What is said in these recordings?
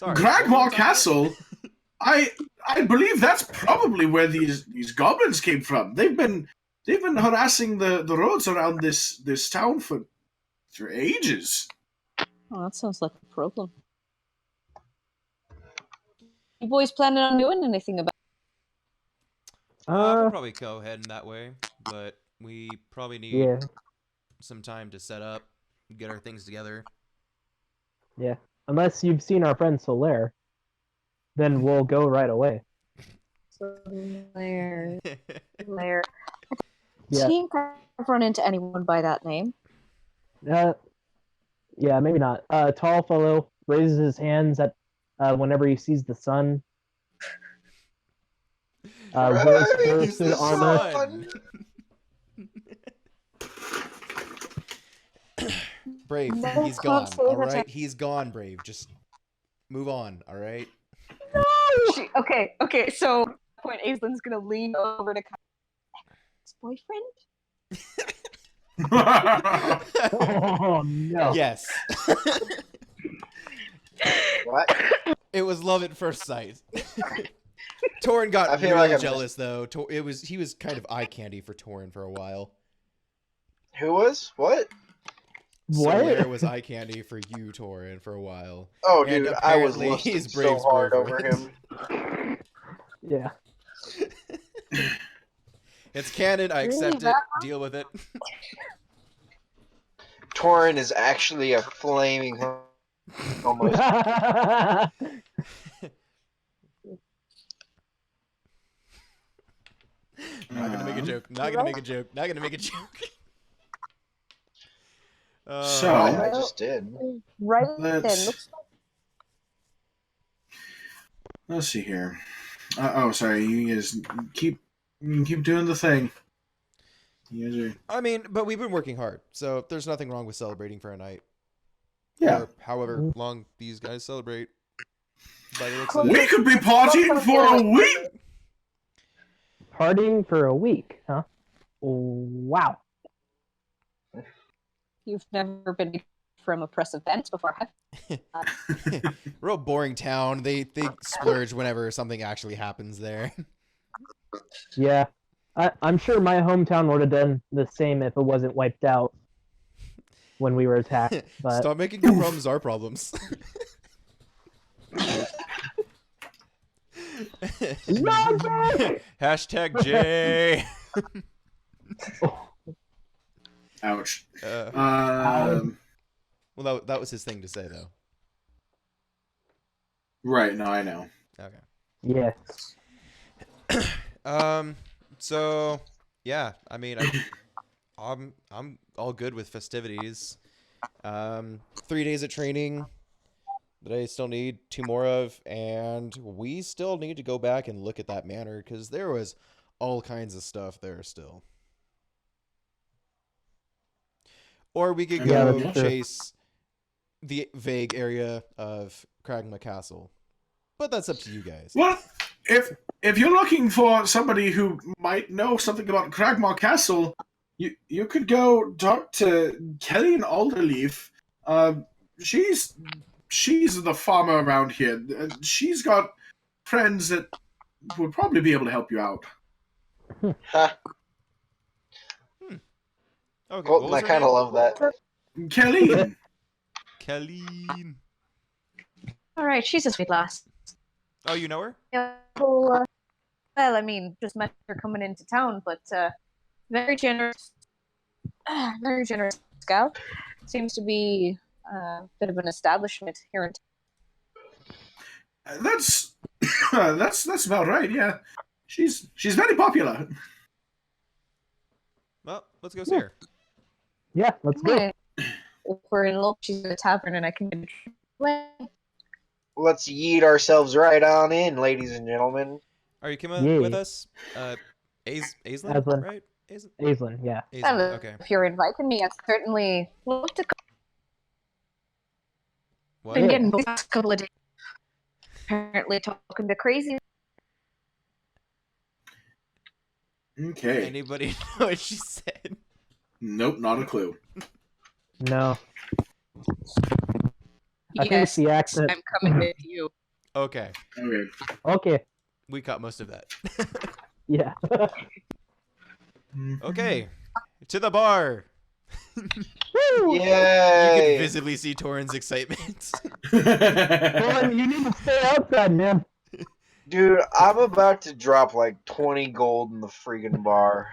Sorry. Gragmar Castle. I believe that's probably where these goblins came from. They've been harassing the roads around this town for ages. Oh, that sounds like a problem. You boys planning on doing anything about We'll probably go ahead in that way, but we probably need some time to set up, get our things together. Yeah. Unless you've seen our friend Solaire, then we'll go right away. Solaire. Yeah. I think I've run into anyone by that name. Yeah, maybe not. Tall fellow raises his hands at whenever he sees the sun. Wears full-suit armor. Brave, he's gone. All right, he's gone. Brave, just move on. All right. No. Okay. So, at that point, Aislin's gonna lean over to his boyfriend. Oh no! Yes. What? It was love at first sight. Torin got really jealous though. He was kind of eye candy for Torin for a while. Who was? What? Solaire was eye candy for you, Torin, for a while. Oh, and dude, I was lusting so hard over him. Yeah. It's canon. I accept it. Deal with it. Torin is actually a flaming almost. Not gonna make a joke. Not gonna make a joke. Not gonna make a joke. So I just did. Right Let's- then, looks like Let's see here. Sorry. You guys keep doing the thing. You guys are... I mean, but we've been working hard, so there's nothing wrong with celebrating for a night. Yeah. Or however long these guys celebrate. By the looks of We it. could be partying for a week. Partying for a week, huh? Wow. you've never been from oppressive events before, have you? Real boring town. They splurge whenever something actually happens there. Yeah. I'm sure my hometown would have done the same if it wasn't wiped out when we were attacked. But Stop making your problems our problems. Hashtag J. Ouch. Well, that was his thing to say, though. Right. No, I know. Okay. yeah. So yeah, I mean, I'm all good with festivities. 3 days of training that I still need 2 more of, and we still need to go back and look at that manor because there was all kinds of stuff there still. Or we could Yeah, go that's true. chase the vague area of Kragma Castle, but that's up to you guys. Well, if you're looking for somebody who might know something about Kragmar Castle, you could go talk to Kelly and Alderleaf. She's the farmer around here. She's got friends that would probably be able to help you out. Ha. Okay, Colton, what was I her kind of name? love that. Kelly. Colleen. All right, she's a sweet lass. Oh, you know her? Yeah, well, I mean, just met her coming into town, but very generous gal. Seems to be a bit of an establishment here in town. That's about right. Yeah, she's very popular. Well, let's go see her. Yeah, let's go. If we're in luck, she's at a tavern, and I can get a trip away. Let's yeet ourselves right on in, ladies and gentlemen. Are you coming Yay. with us? Aislinn, Aislinn. right? Aislinn? Aislinn, yeah. Aislinn, okay. If you're inviting me, I'd certainly love to come. What? Been getting booked the last couple of days. Apparently talking to crazy. Okay. Anybody know what she said? Nope, not a clue. No. I think it's Yes, the accent. I'm coming with you. Okay, Okay. Okay. we caught most of that. Yeah. Okay, to the bar. Woo! You Yay! can visibly see Torin's excitement. Colin, you need to stay outside, man. Dude, I'm about to drop like 20 gold in the freaking bar.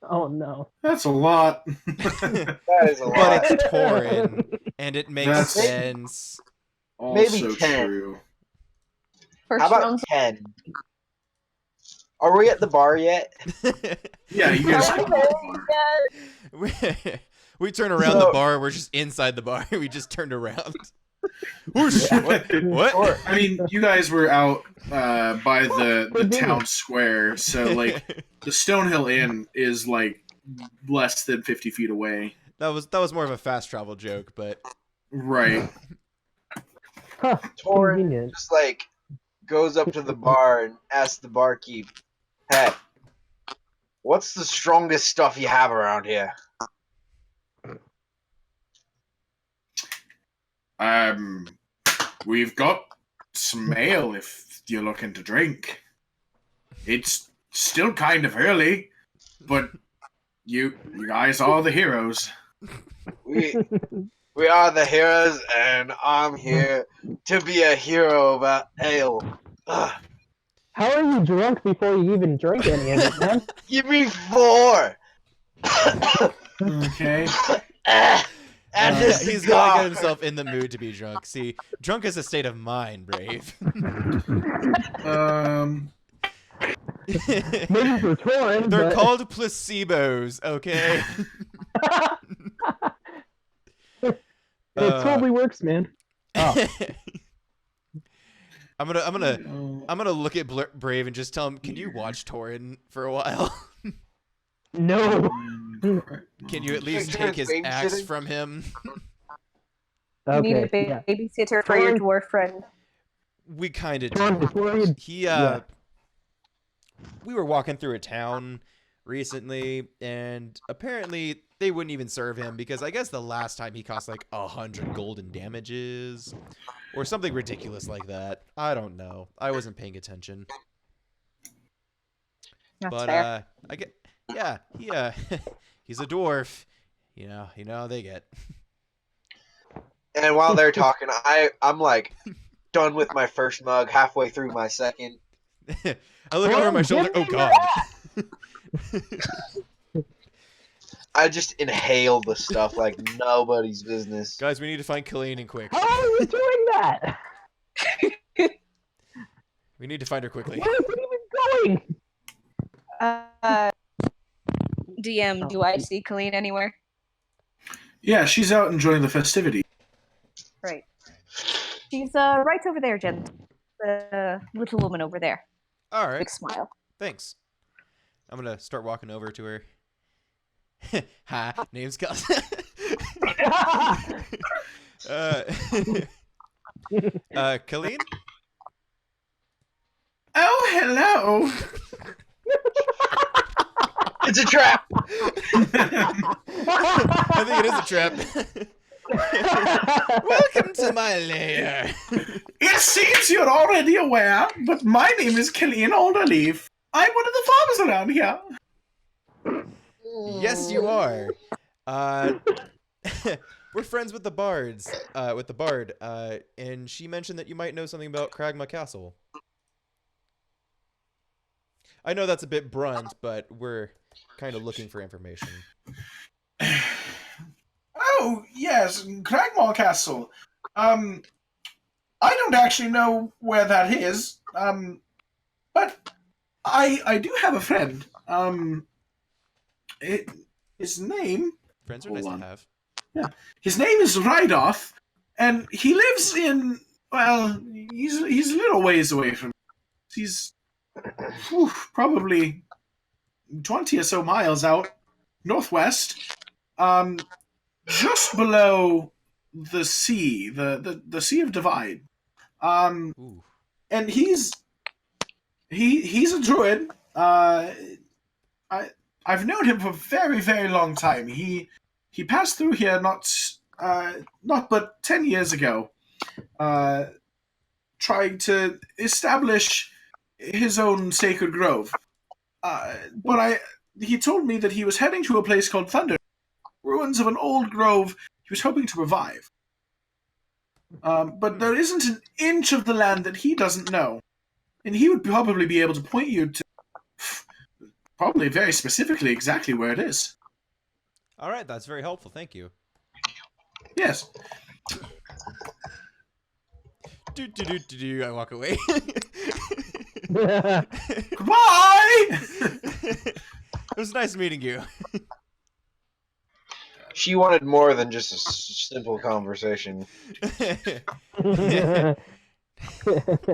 Oh no. That's a lot. That is a But lot. it's Torin, and it makes That's- sense. Maybe Also 10. true. How First about round's 10? Are we at the bar yet? Yeah, you guys. we, we turn around the bar. We're just inside the bar. We just turned around. Whoosh, what? Sure. I mean, you guys were out by the town square, so like the Stonehill Inn is like less than 50 feet away. That was more of a fast travel joke, but Right. Huh. Torin Convenient. just like goes up to the bar and asks the barkeep, "Hey, what's the strongest stuff you have around here?" We've got some ale if you're looking to drink. It's still kind of early, but you guys are the heroes. We are the heroes, and I'm here to be a hero about ale. Ugh. How are you drunk before you even drink any of it, man? Give me 4. Okay. And this he's gotta get himself in the mood to be drunk. See, drunk is a state of mind, Brave. Maybe for Torin, They're but... called placebos, okay? It totally works, man. Oh. I'm gonna look at Brave and just tell him, "Can you watch Torin for a while? No. Can you at least take his axe from him?" You need a Okay. Yeah. babysitter for your dwarf friend. We kind of Torin, do. before you... He Yeah. we were walking through a town recently, and apparently they wouldn't even serve him because I guess the last time he cost like 100 golden damages or something ridiculous like that. I don't know. I wasn't paying attention. That's But fair. I get, yeah, he he's a dwarf. You know how they get. And while they're talking, I'm like done with my first mug, halfway through my second. I look over my shoulder. Oh God. I just inhale the stuff like nobody's business. Guys, we need to find Killeen and quick. How are you doing that? We need to find her quickly. Where is it even going? DM, do I see Colleen anywhere? Yeah, she's out enjoying the festivity. Right. She's right over there, Jen. The little woman over there. All right. Big smile. Thanks. I'm gonna start walking over to her. Hi, name's Gus. Colleen? Oh, hello. It's a trap! I think it is a trap. Welcome to my lair. It seems you're already aware, but my name is Killian Alderleaf. I'm one of the farmers around here. Yes, you are. We're friends with the bards. With the bard. And she mentioned that you might know something about Cragma Castle. I know that's a bit blunt, but we're kind of looking for information. Oh, yes, Cragmore Castle. I don't actually know where that is. But I do have a friend. His name. Friends are Hold nice on. to have. Yeah, his name is Rite, and he lives in. Well, he's a little ways away from. He's probably 20 or so miles out northwest. Just below the sea, the Sea of Divide. Ooh. And he's a druid. I've known him for a very, very long time. He passed through here not but 10 years ago. trying to establish his own sacred grove. But he told me that he was heading to a place called Thunder, ruins of an old grove he was hoping to revive. But there isn't an inch of the land that he doesn't know. And he would probably be able to point you to, probably very specifically, exactly where it is. All right, that's very helpful. Thank you. Yes. I walk away. Goodbye! It was nice meeting you. She wanted more than just a simple conversation.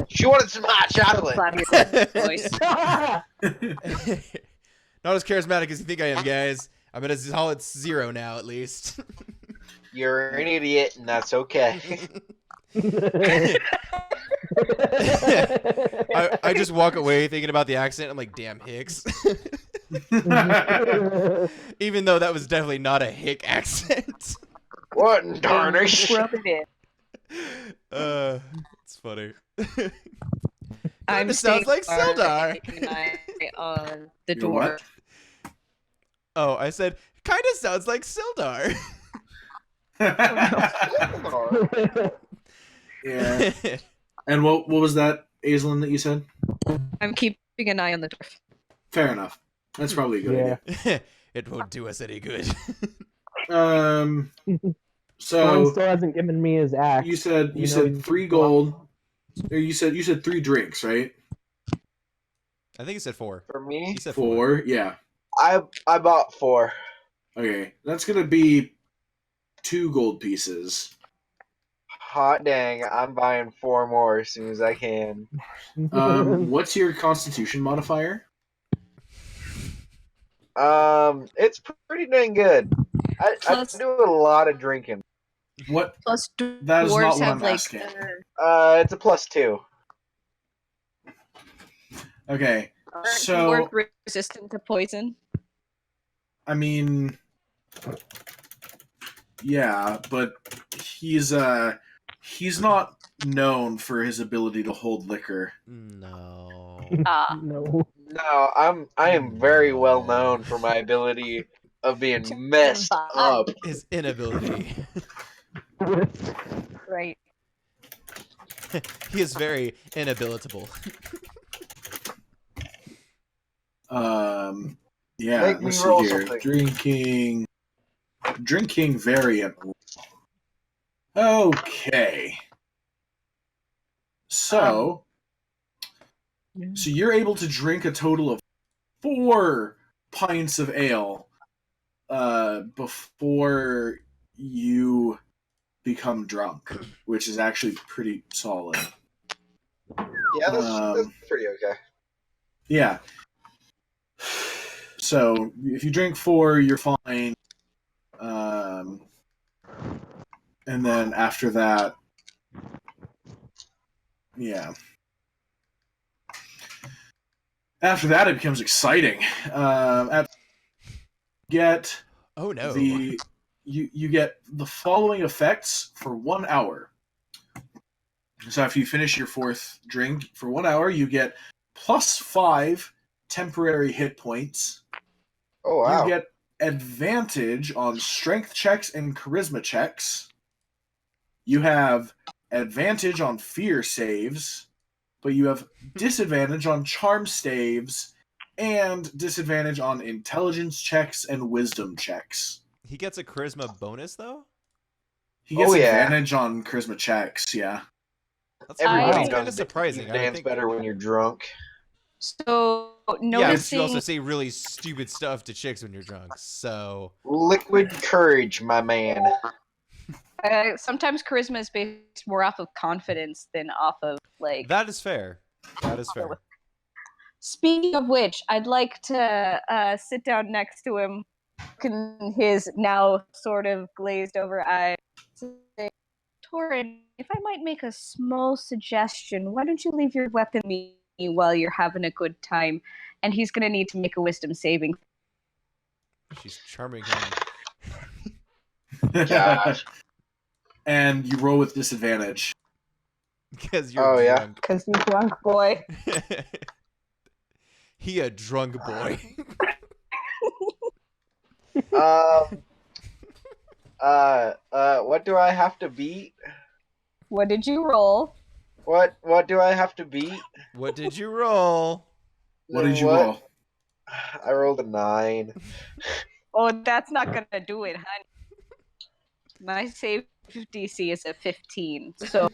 She wanted some hot chocolate. Voice. Not as charismatic as you think I am, guys. I'm at a solid 0 now, at least. You're an idiot, and that's okay. I just walk away thinking about the accent. I'm like, damn Hicks. Even though that was definitely not a Hick accent. What in tarnish? Rub it in. It's funny. I'm Kinda sounds like staying Sildar. keeping an eye on the You're door. what? Oh, I said, kind of sounds like Sildar. Yeah. And what was that, Aislinn, that you said? I'm keeping an eye on the door. Fair enough. That's probably a good idea. It won't do us any good. Owen So still hasn't given me his axe. you said You know, 3 gold. Or you said 3 drinks, right? I think he said 4. For me, He said 4, yeah. I bought 4. Okay, that's gonna be 2 gold pieces. Hot dang, I'm buying 4 more as soon as I can. What's your Constitution modifier? It's pretty dang good. I Plus- do a lot of drinking. What? Plus, That is not dwarves what have I'm like asking. It's a +2. Okay, aren't So- dwarf resistant to poison. I mean, yeah, but he's not known for his ability to hold liquor. No. No. No, I am very well known for my ability of being messed up. His inability. Right. He is very inabilitable. Yeah, Make me let's see roll here. something. Drinking variant. Okay. So you're able to drink a total of 4 pints of ale before you become drunk, which is actually pretty solid. Yeah, that's pretty okay. Yeah. So if you drink 4, you're fine. And then after that, yeah. After that, it becomes exciting. Get Oh no. you get the following effects for 1 hour. So after you finish your 4th drink for 1 hour, you get +5 temporary hit points. Oh wow. You get advantage on strength checks and charisma checks. You have advantage on fear saves, but you have disadvantage on charm saves and disadvantage on intelligence checks and wisdom checks. He gets a charisma bonus though? He gets Oh, yeah. advantage on charisma checks, yeah. That's Everybody kind knows of surprising. You I would dance think. better when you're drunk. So Yeah, but noticing you also say really stupid stuff to chicks when you're drunk. So Liquid courage, my man. sometimes charisma is based more off of confidence than off of like. that is fair. That is fair. Speaking of which, I'd like to sit down next to him, look in his now sort of glazed over eyes, say, Torin, if I might make a small suggestion, why don't you leave your weapon me while you're having a good time? And he's going to need to make a wisdom saving. She's charming him. Gosh. And you roll with disadvantage. Because you're Oh, yeah. drunk. Because you drunk boy. He a drunk boy. What do I have to beat? What did you roll? What do I have to beat? What did you roll? What did you roll? I rolled a 9. Oh, that's not gonna do it, honey. My save DC is a 15, so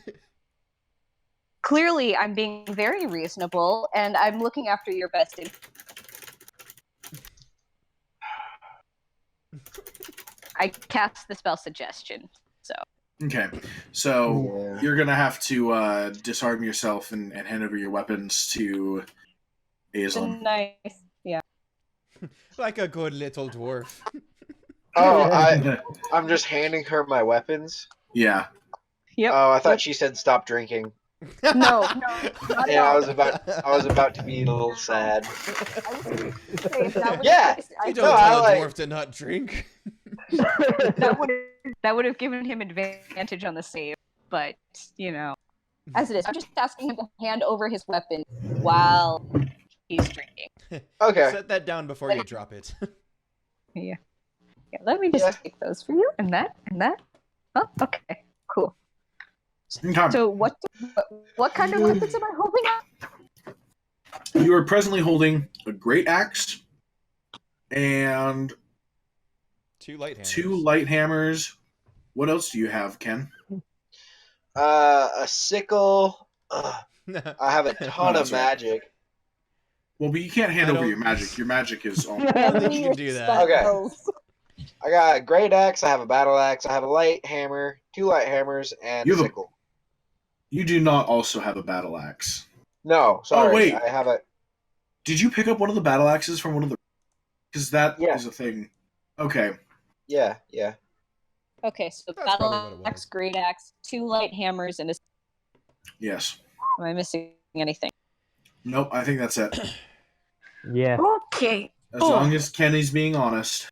clearly I'm being very reasonable, and I'm looking after your best interest. I cast the spell suggestion, so. Okay, so Yeah. you're gonna have to disarm yourself and hand over your weapons to Aisling. Nice. Yeah. Like a good little dwarf. Oh, I'm just handing her my weapons. Yeah. Yep. Oh, I thought she said stop drinking. No, not at Yeah, all. I was about to be a little sad. Yeah. You No, don't I tell a like- dwarf to not drink. That would have given him advantage on the save, but you know, as it is, I'm just asking him to hand over his weapon while he's drinking. Okay. Set that down before you drop it. Yeah, let me just take those for you, and that. Oh, okay, cool. Okay. So what kind of weapons am I holding up? You are presently holding a great axe and 2 light hammers. 2 light hammers. What else do you have, Ken? A sickle. I have a ton that's of right. magic. Well, but you can't hand I over don't- your magic. Your magic is all. I don't think you can do that. Okay. I got a great axe. I have a battle axe. I have a light hammer, 2 light hammers, and You a have a- sickle. You do not also have a battle axe. No, sorry. wait. I have a. Did you pick up one of the battle axes from one of the? Because that is Yeah. a thing. Okay. Yeah. Okay, so That's probably what it battle was. axe, great axe, 2 light hammers, and a. Yes. Am I missing anything? Nope. I think that's it. Yeah. Okay. As long as Kenny's being honest.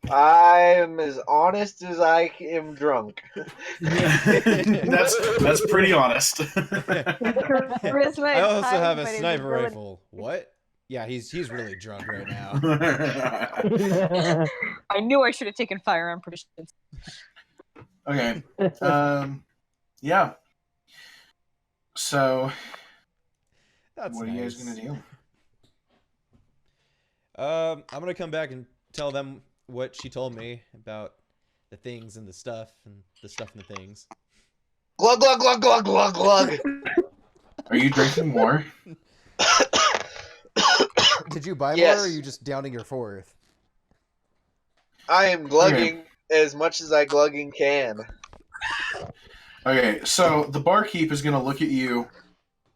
I'm as honest as I am drunk. that's pretty honest. Charisma I is also high, have a but his sniper ability- rifle. What? Yeah, he's really drunk right now. I knew I should have taken firearm proficiency. Okay. Yeah. So, That's what are you guys nice. gonna do? I'm gonna come back and tell them what she told me about the things and the stuff and the things. Glug glug glug glug glug glug. Are you drinking more? Did you buy Yes. more, or are you just downing your 4th? I am glugging as much as I glugging can. Okay, so the barkeep is gonna look at you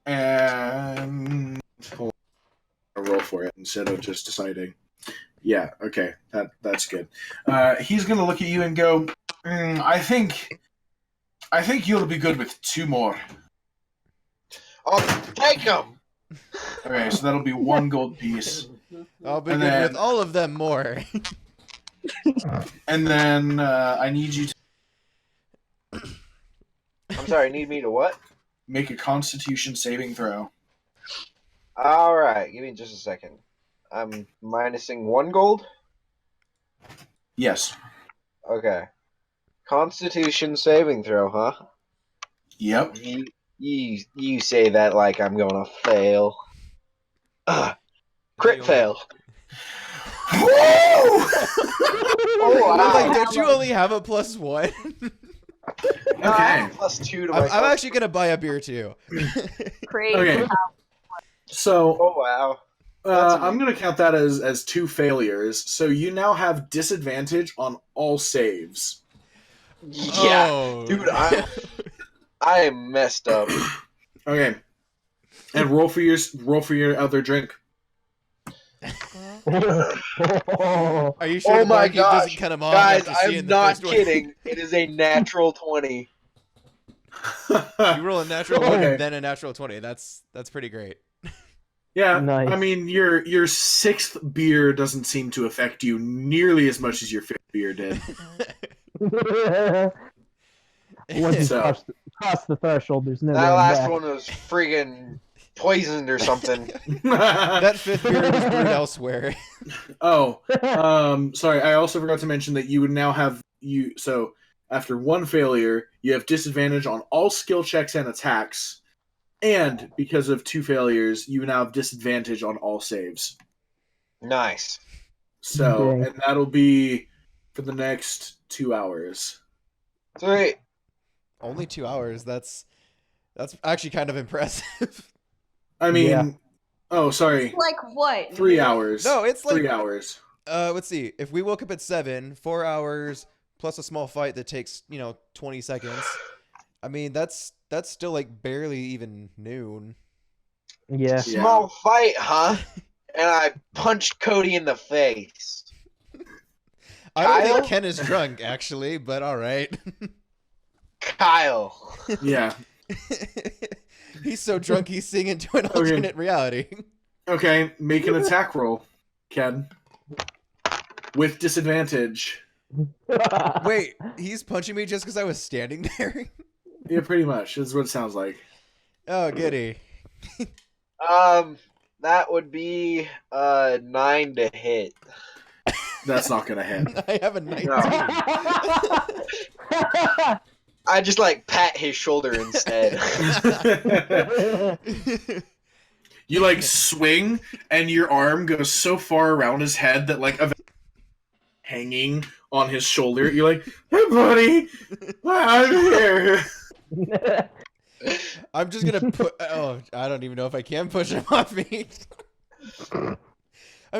and hold on, roll for it instead of just deciding. Yeah, okay, that's good. He's gonna look at you and go, I think you'll be good with 2 more. I'll take them. Okay, so that'll be 1 gold piece, I'll be And good then- with all of them more. and then I need you to I'm sorry. Need me to what? make a Constitution saving throw. All right. Give me just a second. I'm minusing 1 gold. Yes. Okay. Constitution saving throw, huh? Yep. You say that like I'm gonna fail. Crit fail. Woo! Oh I'm wow. like, don't you only have a +1? No, I have Okay. +2 to my. I'm actually gonna buy a beer too. Great. Okay. So Oh wow. That's I'm going to count that as 2 failures. So you now have disadvantage on all saves. Yeah, Oh. dude, I am messed up. Okay. And roll for your other drink. Are you sure Oh the my barkeep gosh, doesn't cut him off Guys, after seeing I'm the not first one? kidding. It is a natural 20. You roll a natural 1 Okay. and then a natural 20. That's pretty great. Yeah, Nice. I mean, your 6th beer doesn't seem to affect you nearly as much as your 5th beer did. Once you So- cross the threshold, there's no That going last back. one was friggin' poisoned or something. That fifth beer was brewed elsewhere. Oh, sorry. I also forgot to mention that you would now have So after one failure, you have disadvantage on all skill checks and attacks, and because of 2 failures, you now have disadvantage on all saves. Nice. So, Dang. and that'll be for the next 2 hours. Sweet. Only 2 hours. That's actually kind of impressive. I mean, Yeah. oh, sorry, Like what? 3 hours. No, it's like 3 hours. let's see. If we woke up at 7, 4 hours plus a small fight that takes 20 seconds. I mean, that's still like barely even noon. Yeah. Small fight, huh? And I punched Cody in the face. I don't Kyle? think Ken is drunk actually, but all right. Kyle. Yeah. He's so drunk he's seeing into an alternate reality. Okay, make an attack roll, Ken. With disadvantage. Wait, he's punching me just because I was standing there? Yeah, pretty much. That's what it sounds like. Oh, goody. That would be 9 to hit. That's not gonna hit. I have a 19. No. I just like pat his shoulder instead. You like swing, and your arm goes so far around his head that like hanging on his shoulder. You're like, "Hey, buddy, I'm here." I'm just gonna put. Oh, I don't even know if I can push him off me. I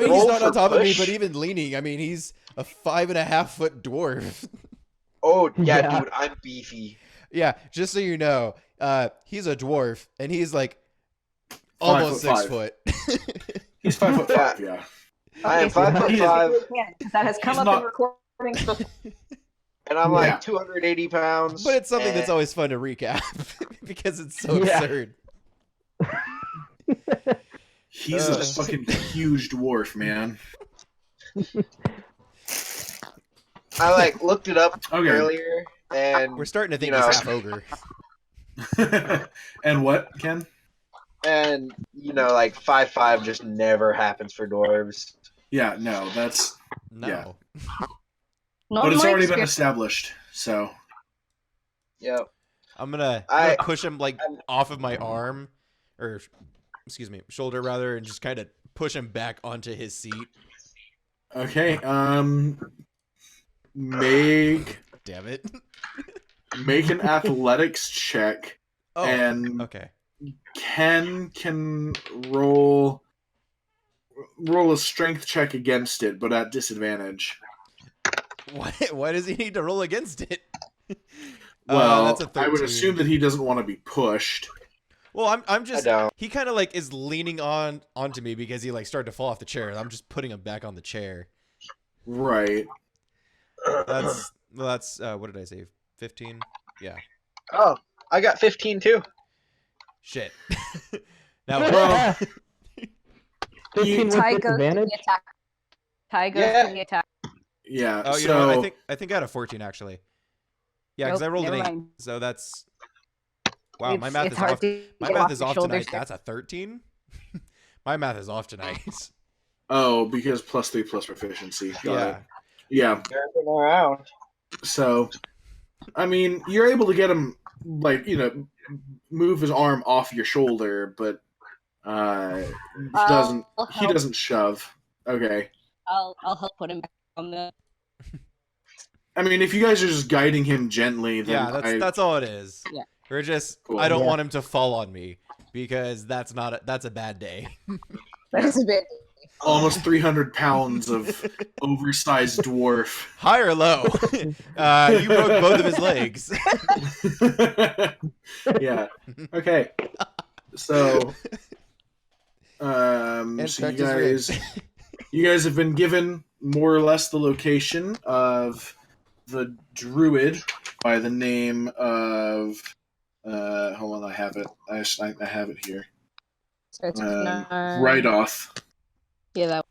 mean, he's Roll not on for top of me, push. but even leaning. I mean, he's a 5.5-foot dwarf. Oh yeah, Yeah. dude, I'm beefy. Yeah, just so you know, he's a dwarf, and he's like almost 6 foot. He's 5'5", yeah. I am Okay, 5'5", that has come He's up not- in recordings before. and I'm like Yeah. 280 pounds. But it's something and- that's always fun to recap because it's so Yeah. absurd. He's a fucking huge dwarf, man. I like looked it up Okay. earlier, and We're starting to think You know. he's half ogre. And what, Ken? like 5'5" just never happens for dwarves. Yeah, no, that's... No. Yeah. Not But in it's my already been experience. established, so... Yep. I'm gonna push him like off of my arm, or excuse me, shoulder rather, and just kind of push him back onto his seat. Okay, make Damn it. an athletics check, Oh, and okay. Ken can roll a strength check against it, but at disadvantage. Why does he need to roll against it? Well, that's a I would 13. assume that he doesn't want to be pushed. Well, I'm I just don't. he kind of like is leaning onto me because he like started to fall off the chair. I'm just putting him back on the chair. Right. That's what did I say? 15? Yeah. Oh, I got 15 too. Shit. Now Well, 15 with Ty goes to disadvantage? the attack. Ty goes Yeah. to the attack. Yeah. Oh, you so know what? I think I got a 14 actually. Yeah, because Nope, I rolled an never 8. mind. So that's wow. My It's- math it's is hard off. to My get math off is your off shoulders tonight. there. That's a 13. My math is off tonight. because +3 plus proficiency. Got Yeah. it. Yeah. Jumping around. So, I mean, you're able to get him, like, move his arm off your shoulder, but he doesn't. I'll He help. doesn't shove. Okay. I'll help put him back on the. I mean, if you guys are just guiding him gently, then Yeah, that's all it is. Yeah. We're just Cool. I don't Yeah. want him to fall on me because that's a bad day. That is a bit. almost 300 pounds of oversized dwarf. High or low? You broke both of his legs. Yeah. Okay. So, And so cracked his ribs. you guys have been given more or less the location of the druid by the name of. Hold on, I have it. I have it here. Starts with RotOG. Yeah, that.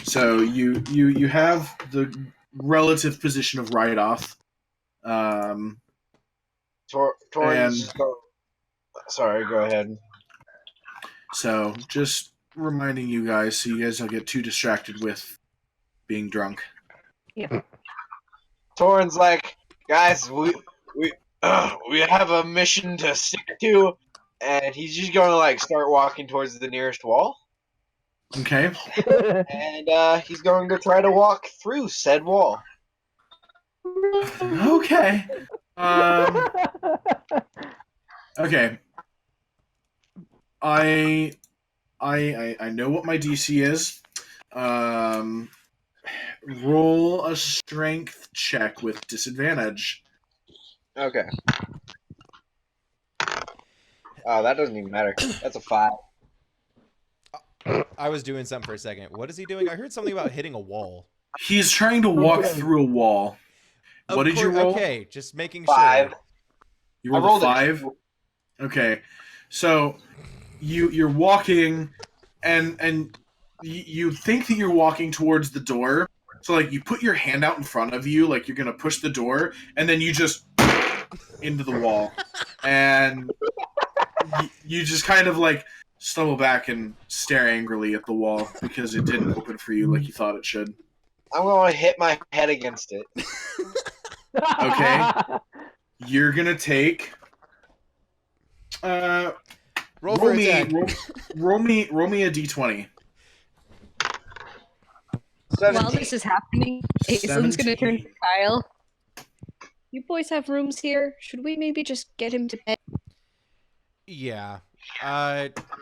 So you have the relative position of RotOG. Torrance. And Sorry, go ahead. so, just reminding you guys so you guys don't get too distracted with being drunk. Torrance like, guys, we have a mission to stick to, and he's just going to like start walking towards the nearest wall, Okay? and he's going to try to walk through said wall. Okay. Okay. I know what my DC is. Roll a strength check with disadvantage. Okay. Oh, that doesn't even matter. That's a 5. I was doing something for a second. What is he doing? I heard something about hitting a wall. He's trying to walk Okay. through a wall. What did you roll? Okay, just making 5. sure. You I rolled a rolled 5? Okay. So you're walking and you think that you're walking towards the door. So like you put your hand out in front of you like you're going to push the door and then you just into the wall. And you just kind of like stumble back and stare angrily at the wall because it didn't open for you like you thought it should. I'm going to hit my head against it. Okay. You're going to take Roll for me attack. roll me a d20. While 17. this is happening, Aislin's gonna turn to 17. Kyle. You boys have rooms here. Should we maybe just get him to bed? Yeah.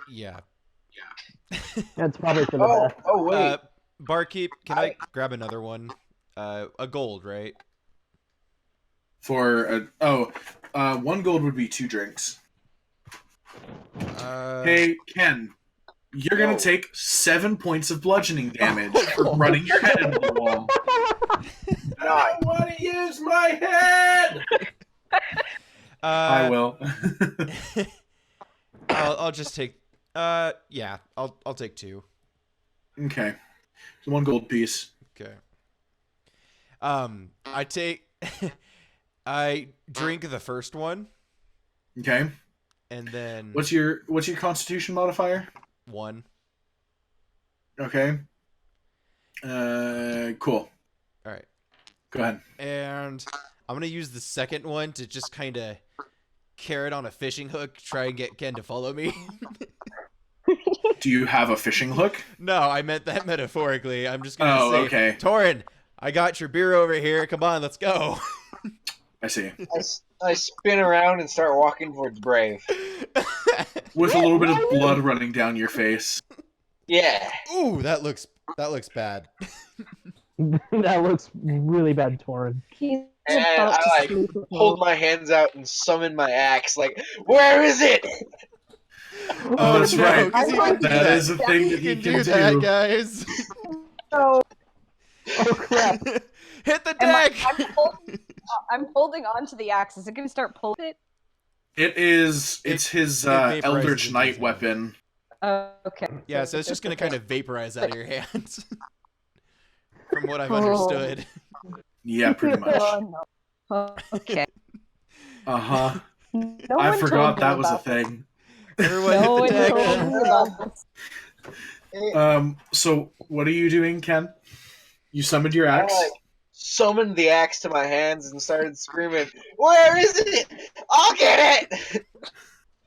Yeah. That's probably for the best. Oh wait. Barkeep, can I grab another one? A gold, right? For 1 gold would be 2 drinks. Uh, Hey Ken, you're gonna take 7 points of bludgeoning damage for running your head into the wall. I want to use my head. I will. I'll just take. Yeah, I'll take 2. Okay, so 1 gold piece. Okay. I take. I drink the first one, Okay, and then what's your Constitution modifier? 1. Okay. Cool. All right. Go ahead. And I'm gonna use the second one to just kind of carrot on a fishing hook, try and get Ken to follow me. Do you have a fishing hook? No, I meant that metaphorically. I'm just gonna Oh, say, okay. Torin, I got your beer over here. Come on, let's go. I see. I spin around and start walking towards Brave. With a little bit of blood running down your face. Yeah. Ooh, that looks bad. That looks really bad, Torin. He's And about to I like sleep with hold my hands out and summon my axe. Like, where is it? Oh, that's right. 'cause he can do That is a thing that You he can can do that, do. guys. So Oh crap! Hit the am I- deck. I'm holding on to the axe. Is it gonna start pulling it? It's his vaporizes Eldritch into Knight his hand. weapon. Okay. Yeah, so it's just gonna kind of vaporize out of your hands. From what I've Oh. understood. Yeah, pretty much. Oh, no. Okay. Uh-huh. No I one forgot told me that was a about this. thing. Everyone No one hit the told deck. me about this. So what are you doing, Ken? You summoned your I axe? like summoned the axe to my hands and started screaming, "Where is it? I'll get it!"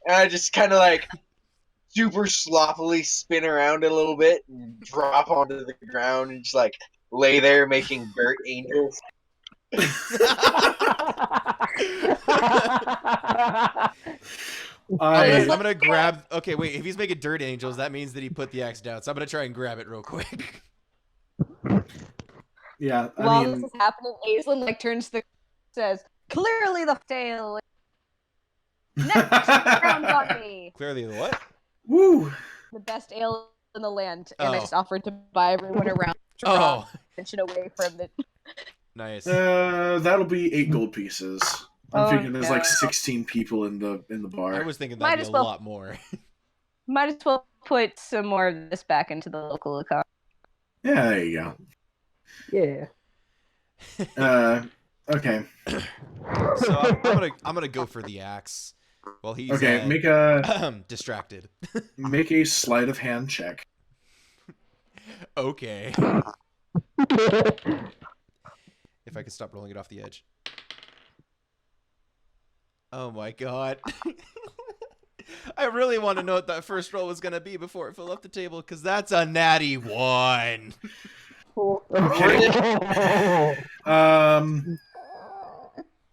And I just kind of like super sloppily spin around a little bit and drop onto the ground and just like lay there making dirt angels. I'm I gonna grab. Okay, wait. If he's making dirt angels, that means that he put the axe down. So I'm gonna try and grab it real quick. yeah, I While this mean is happening, Aislinn like turns to the says, "Clearly the tale next round on me. Clearly, the what? Woo! The best ale in the land." And I Oh. just offered to buy everyone around to draw Oh, attention away from it. nice. That'll be 8 gold pieces. I'm Oh, thinking there's like no. 16 people in the bar. I was thinking Might that'd be as a well. lot more. Might as well put some more of this back into the local economy. Yeah, there you Yeah. go. Okay. So I'm gonna go for the axe while he's Okay. distracted. Make a sleight of hand check. Okay. If I could stop rolling it off the edge. Oh my god. I really want to know what that first roll was gonna be before it fell off the table, because that's a natty 1. Okay.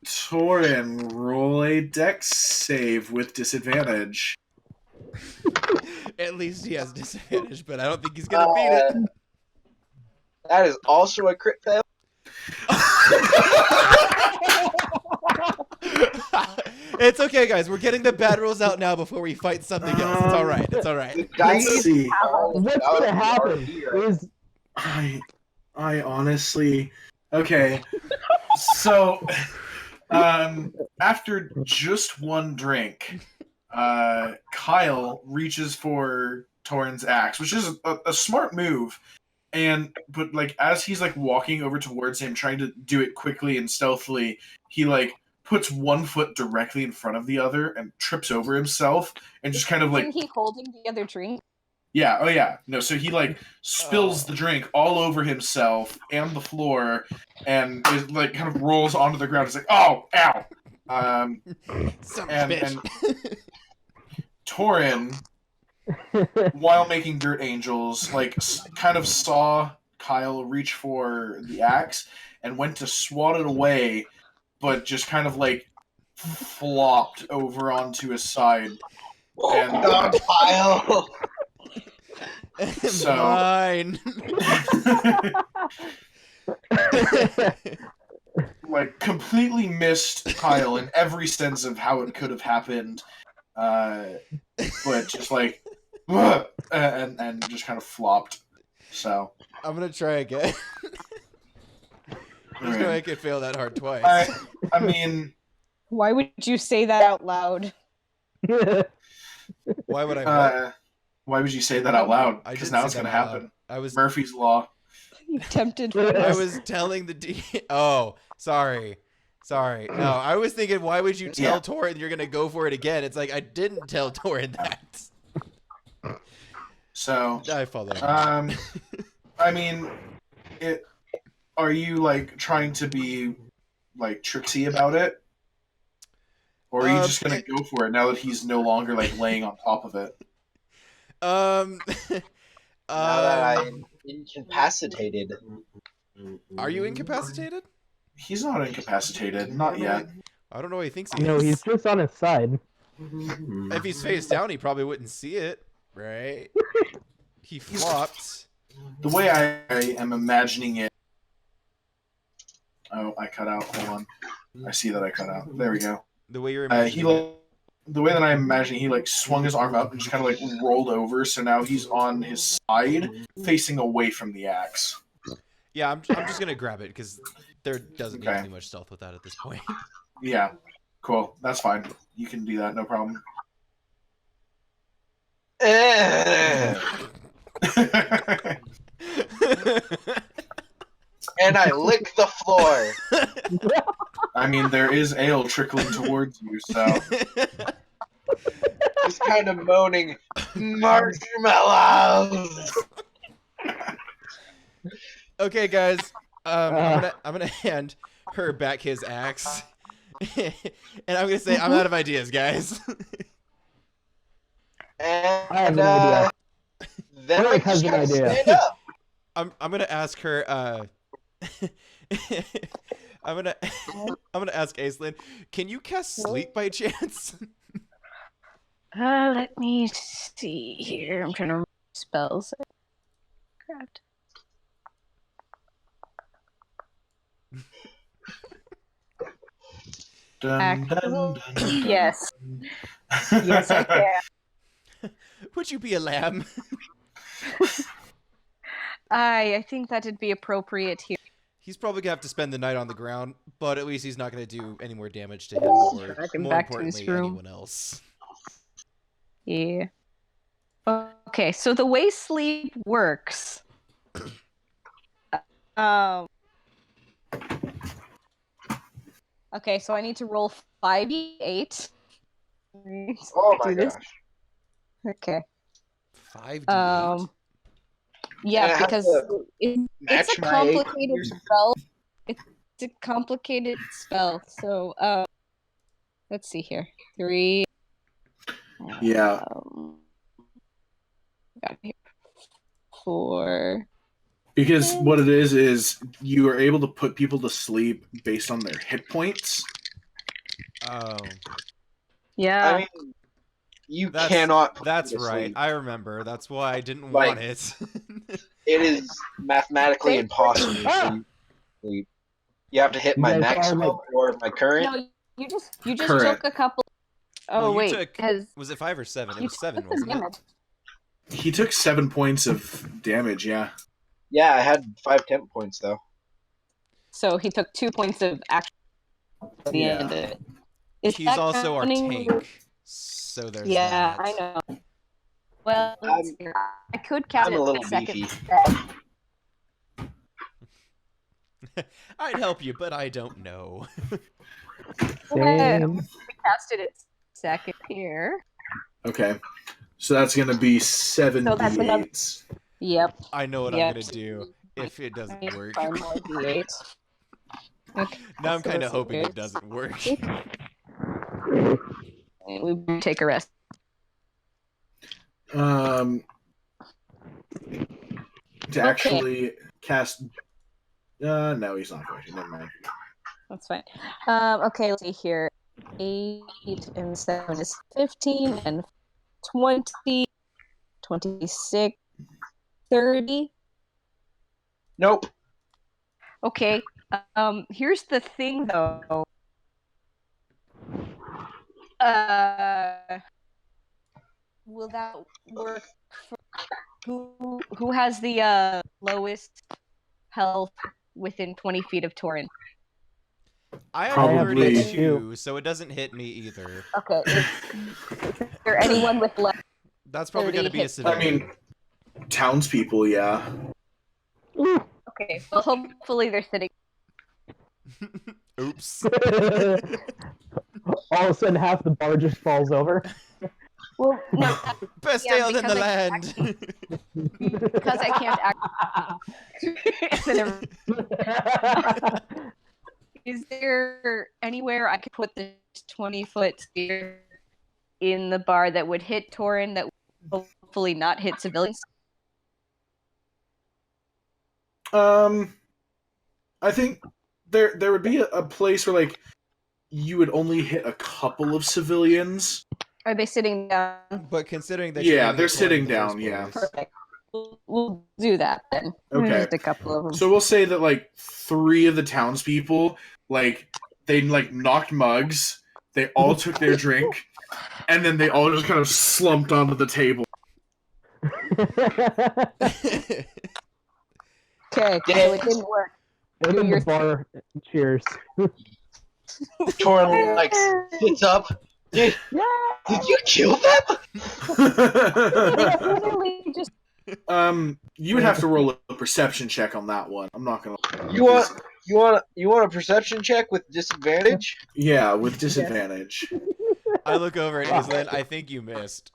Torin, roll a dex save with disadvantage. At least he has disadvantage, but I don't think he's gonna beat it. That is also a crit fail. It's okay, guys. We're getting the bad rules out now before we fight something else. It's all right. It's all right. The Let's dice see. What's gonna happen is I honestly. Okay. So, after just one drink, Kyle reaches for Torin's axe, which is a smart move. But like as he's like walking over towards him, trying to do it quickly and stealthily, he like puts one foot directly in front of the other and trips over himself and just kind of like Isn't he holding the other drink? yeah, oh yeah. No, so he like spills the drink all over himself and the floor and is like kind of rolls onto the ground. It's like, oh, ow. Son of a And bitch. Torin, while making dirt angels, like kind of saw Kyle reach for the axe and went to swat it away, but just kind of like flopped over onto his side. And God, Kyle. So- Mine. like completely missed Kyle in every sense of how it could have happened, but just like and just kind of flopped. So I'm gonna try again. There's no way I could fail that hard twice. I mean, Why would you say that out loud? Why would I? What? why would you say that out loud? I Because didn't now say it's gonna that out loud. happen. I was Murphy's Law. You tempted I I fate. was telling the D. Oh, sorry. No, I was thinking, why would you tell Yeah. Torin you're gonna go for it again? It's like I didn't tell Torin that. So, I follow. I mean, are you like trying to be like tricksy about it, or are you just gonna go for it now that he's no longer like laying on top of it? Now that I'm incapacitated. Are you incapacitated? He's not incapacitated, not yet. I don't know what he thinks he No, is. he's just on his side. If he's face down, he probably wouldn't see it, right? He flopped. The way I am imagining it. Oh, I cut out. Hold on. I see that I cut out. There we go. The way you're He imagining it. the way that I'm imagining, he like swung his arm up and just kind of like rolled over. So now he's on his side, facing away from the axe. Yeah, I'm just gonna grab it because there doesn't need Okay. to be much stealth with that at this point. Yeah, cool. That's fine. You can do that. No problem. And I lick the floor. I mean, there is ale trickling towards you, so Just kind of moaning, marshmallows. Okay, guys. I'm gonna hand her back his axe, and I'm gonna say I'm out of ideas, guys. I have And an idea. then I Eric has just an kind of idea. stand up. I'm gonna ask her. I'm gonna ask Aislinn, can you cast sleep by chance? Let me see here. I'm trying to remember spells. Grabbed. dun, dun, dun, dun. Yes. Yes, I can. Would you be a lamb? I think that'd be appropriate here. He's probably gonna have to spend the night on the ground, but at least he's not gonna do any more damage to him or, Drag him more back to his importantly, room. anyone else. Yeah. Okay, so the way sleep works, Okay, so I need to roll 5d8. Oh my Do this. gosh. Okay. 5d8. And Yeah, I have because to it's match a my complicated AC. spell. It's a complicated spell. So, let's see here. 3. Yeah. Got here. 4. Because what it is you are able to put people to sleep based on their hit points. Oh, Yeah. I mean, you that's cannot put that's me to right. sleep. I remember. That's why I didn't Like- want it. It is mathematically They- impossible for you to sleep. You have to hit You my guys are, maximum or my current. No, you just Current. took a couple. Oh Well, you wait, took- because Was it 5 or 7? It you was 7, took the wasn't it? damage. He took 7 points of damage, yeah. Yeah, I had 5 temp points though. So he took 2 points of action at the end of it. Is He's that also our counting- tank, so there's Yeah, that. I know. Well, let's hear. I could count I'm it a little second. beefy. I'd help you, but I don't know. Same. Cast it at second here. Okay. So that's going to be 7 So that's another- d8s. Yep. I know what Yep. I'm gonna do if it doesn't work. 5 more d8. Okay. Now I'm so kind of let's hoping see. it doesn't work. We take a rest. To actually cast... no, he's not going to. Never mind. That's fine. Okay, let's see here. 8 and 7 is 15, and 20, 26, 30. Nope. Okay. Here's the thing, though. Will that work for who has the lowest health within 20 feet of Torin? I have Probably- 32, so it doesn't hit me either. Okay. Is there anyone with less? That's probably going to 30 be a hit civilian. I mean, townspeople, yeah. Okay. Well, hopefully they're sitting. Oops. All of a sudden, half the bar just falls over. Well, no, Best Yeah, ale in the because land. because I can't act. Is there anywhere I could put this 20-foot spear in the bar that would hit Torin that would hopefully not hit civilians? I think there would be a place where, like, you would only hit a couple of civilians. Are they sitting down? But considering that Yeah, you're they're aiming for sitting in the first down, yeah. place- Perfect. We'll do that then. Okay. Just a couple of them. So we'll say that, like, 3 of the townspeople, like, they, like, knocked mugs, they all took their drink, and then they all just kind of slumped onto the table. Okay, so it didn't work. And then the bar cheers. Torin like sits up. Did you kill them? They literally just You would have to roll a perception check on that one. I'm not gonna. You want a perception check with disadvantage? Yeah, with disadvantage. I look over at Aislinn. I think you missed.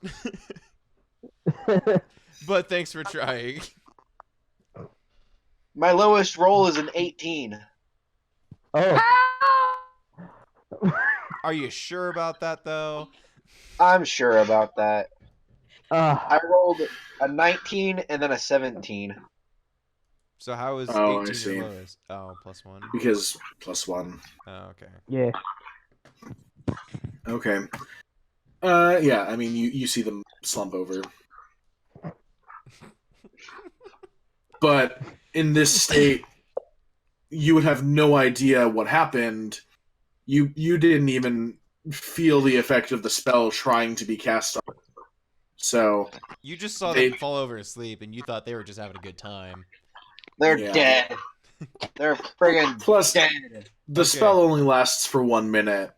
But thanks for trying. My lowest roll is an 18. Oh, Are you sure about that, though? I'm sure about that. I uh, rolled a 19 and then a 17. So how is Oh, I 18 see. your lowest? Oh, +1. Because +1. Oh, okay. yeah. Okay. Yeah, I mean, you see them slump over. But in this state, you would have no idea what happened. You didn't even feel the effect of the spell trying to be cast on. So, You just saw They- them fall over asleep, and you thought they were just having a good time. They're Yeah. dead. They're friggin' plus, dead. the Okay. spell only lasts for 1 minute.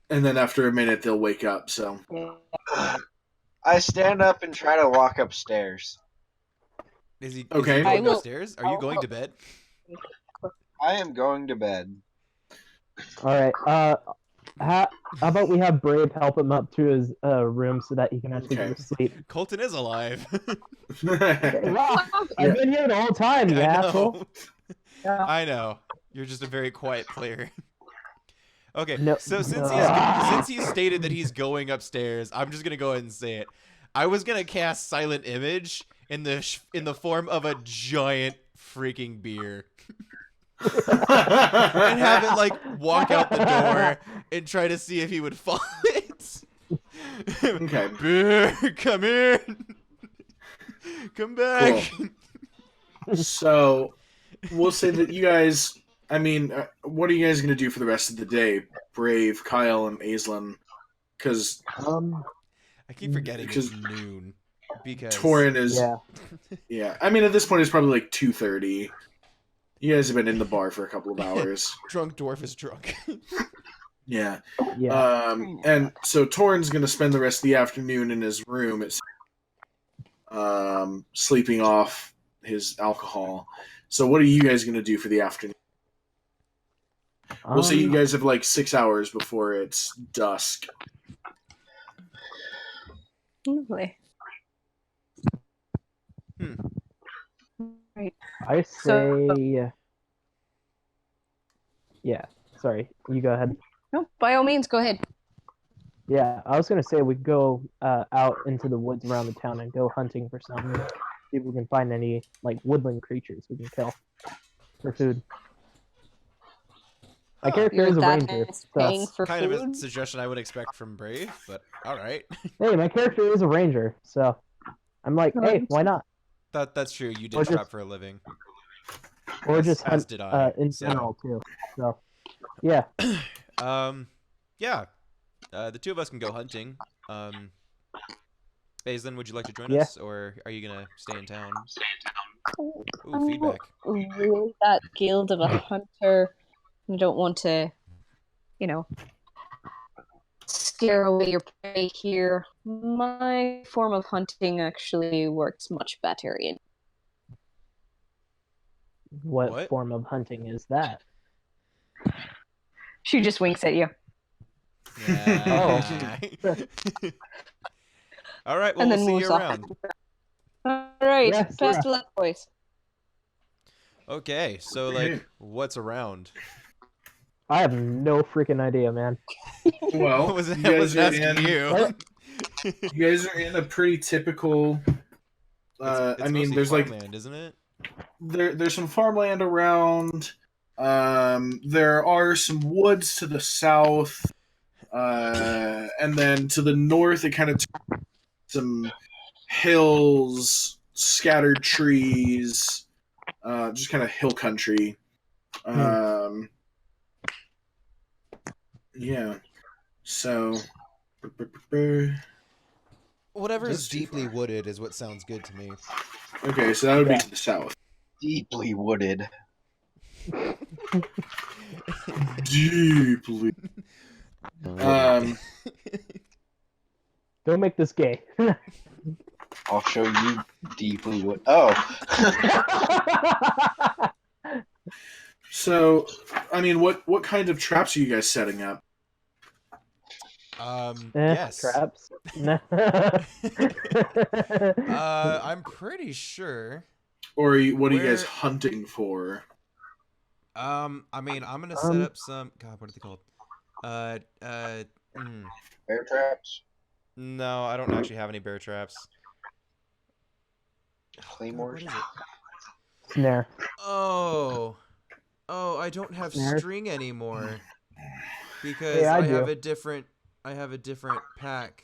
And then after a minute, they'll wake up, so. I stand up and try to walk upstairs. Is he Okay. going I will- upstairs? Are you going to bed? I am going to bed. All right. How about we have Brave help him up to his room so that he can actually go to sleep? Colton is alive. Rock, I've been here the whole time, you I asshole. know. I know. You're just a very quiet player. Okay, No. so since he's stated that he's going upstairs, I'm just gonna go ahead and say it. I was gonna cast Silent Image in the form of a giant freaking beer. And have it like walk out the door and try to see if he would follow it. Okay. Beer, come in. Come back. Cool. So, we'll say that you guys. I mean, what are you guys gonna do for the rest of the day? Brave, Kyle, and Aislinn, because I keep forgetting it's noon because Torin is. Yeah. Yeah. I mean, at this point, it's probably like 2:30. You guys have been in the bar for a couple of hours. Drunk dwarf is drunk. Yeah. Yeah. And so Torin's gonna spend the rest of the afternoon in his room. It's sleeping off his alcohol. So what are you guys gonna do for the afternoon? We'll say you guys have like 6 hours before it's dusk. Lovely. Right. I say. Yeah. Sorry. You go ahead. No, by all means, go ahead. Yeah, I was gonna say we go out into the woods around the town and go hunting for something. See if we can find any like woodland creatures we can kill for food. My character You're is a that ranger. paying So. for Kind of a food? suggestion I would expect from Brave, but all right. Hey, my character is a ranger, so I'm like, hey, why not? That's true. You Or did just- trap for a living. Or just As hunt did I, in so. general too. So, yeah. Yeah. The two of us can go hunting. Aislinn, would you like to join Yeah. us, or are you gonna stay in town? Ooh, I'm feedback. not really that skilled of a hunter. I don't want to, scare away your prey here. My form of hunting actually works much better in. What form of hunting is that? She just winks at you. Yeah. All right. Well, And we'll then see moves you off. around. All right. Yes, Best sir. of luck, boys. Okay. So, like, what's around? I have no freaking idea, man. Well, was you I guys wasn't are asking in. you. You guys are in a pretty typical. It's I mean, mostly there's like farmland, isn't it? there's some farmland around. There are some woods to the south, and then to the north, it kind of some hills, scattered trees, just kind of hill country. Yeah. So. Whatever is That's too deeply far. wooded is what sounds good to me. Okay, so that would Yeah. be to the south. Deeply wooded. Deeply. Don't make this gay. I'll show you deeply wood. Oh. So, I mean, what kind of traps are you guys setting up? Yes. Traps. I'm pretty sure. Or what are you guys Where- hunting for? I mean, I'm gonna set up some. God, what are they called? Bear traps. No, I don't actually have any bear traps. Claymores. What is it? Snare. Oh, I don't have Snare? string anymore because Hey, I have do. a different. I have a different pack.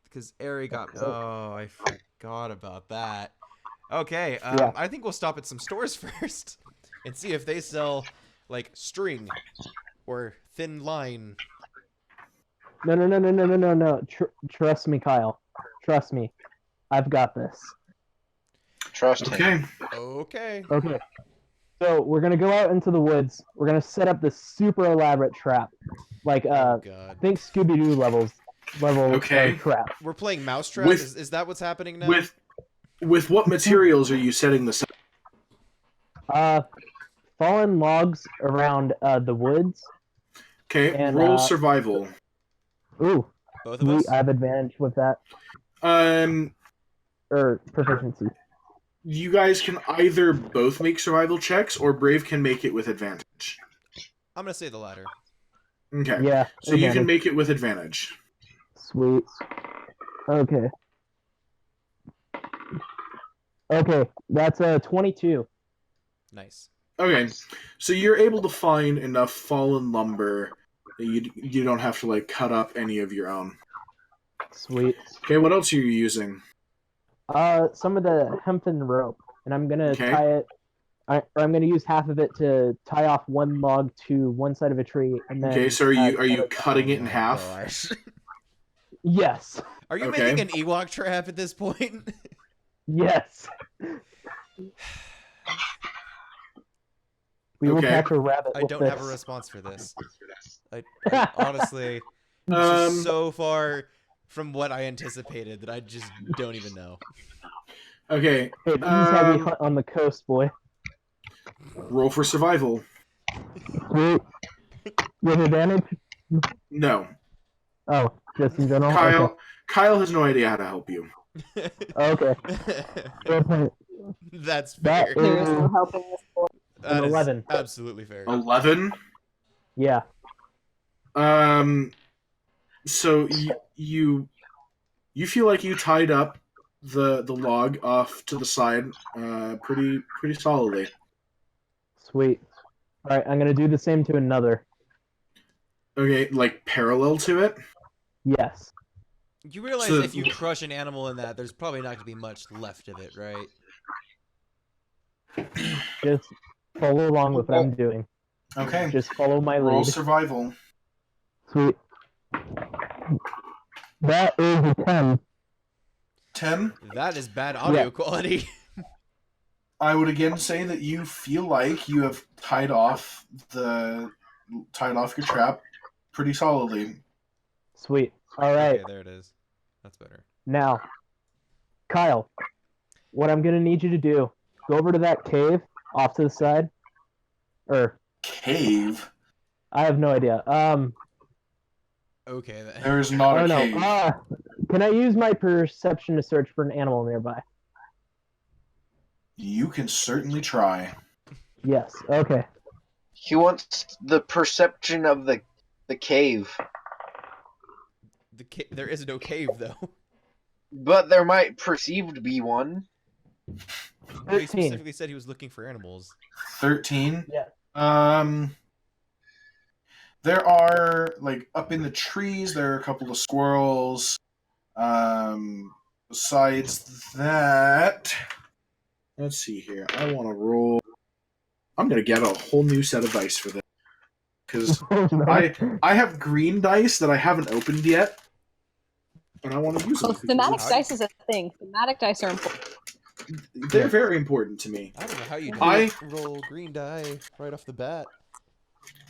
Because Ari got. Oh, I forgot about that. Okay, Yeah. I think we'll stop at some stores first and see if they sell like string or thin line. No. Trust me, Kyle. Trust me. I've got this. Trust him. Okay. Okay. Okay. So we're gonna go out into the woods. We're gonna set up this super elaborate trap, like Oh God. think Scooby Doo level Okay. trap. We're playing Mousetrap. With- Is that what's happening now? With what materials are you setting this up? fallen logs around the woods. Okay, And, roll survival. Ooh, Both of us? I have advantage with that. Or proficiency. You guys can either both make survival checks, or Brave can make it with advantage. I'm gonna say the latter. Okay. Yeah. So you can advantage. make it with advantage. Sweet. Okay. Okay, that's a 22. Nice. Okay. So you're able to find enough fallen lumber that you don't have to like cut up any of your own. Sweet. Okay, what else are you using? Some of the hempen rope, and I'm gonna Okay. tie it. I'm gonna use half of it to tie off one log to one side of a tree, and then. Okay, so are you cutting it in Oh my half? gosh. Yes. Are you Okay. making an Ewok trap at this point? Yes. We will Okay. catch a rabbit I with don't this. have a response for this. I honestly, it's just so far from what I anticipated that I just don't even know. Okay. Hey, this is how we hunt on the coast, boy. Roll for survival. Sweet. With advantage? No. Oh, just in general? Kyle. Kyle has no idea how to help you. Okay. Fair point. That's That fair. There is no helping this boy. That an is 11. absolutely fair. 11. Yeah. So you feel like you tied up the log off to the side, pretty solidly. Sweet. All right, I'm gonna do the same to another. Okay, like parallel to it. Yes. You realize So- if you crush an animal in that, there's probably not going to be much left of it, right? Just follow along with what I'm doing. Okay. Just follow my Roll lead. survival. Sweet. That is a 10. 10. That is bad audio Yeah. quality. I would again say that you feel like you have tied off your trap pretty solidly. Sweet. All right. Okay, there it is. That's better. Now, Kyle, what I'm gonna need you to do, go over to that cave off to the side. Or Cave? I have no idea. Okay, then. There is not I a don't cave. know. Can I use my perception to search for an animal nearby? You can certainly try. Yes. Okay. He wants the perception of the cave. There is no cave, though. But there might perceived be one. He 13. specifically said he was looking for animals. 13. Yeah. There are, like, up in the trees, there are a couple of squirrels. Besides that, let's see here. I want to roll. I'm going to get a whole new set of dice for this. Because I have green dice that I haven't opened yet. And I want to use them. Oh, thematic dice is a thing. Thematic dice are important. They're very important to me. I don't know how you I- roll green die right off the bat.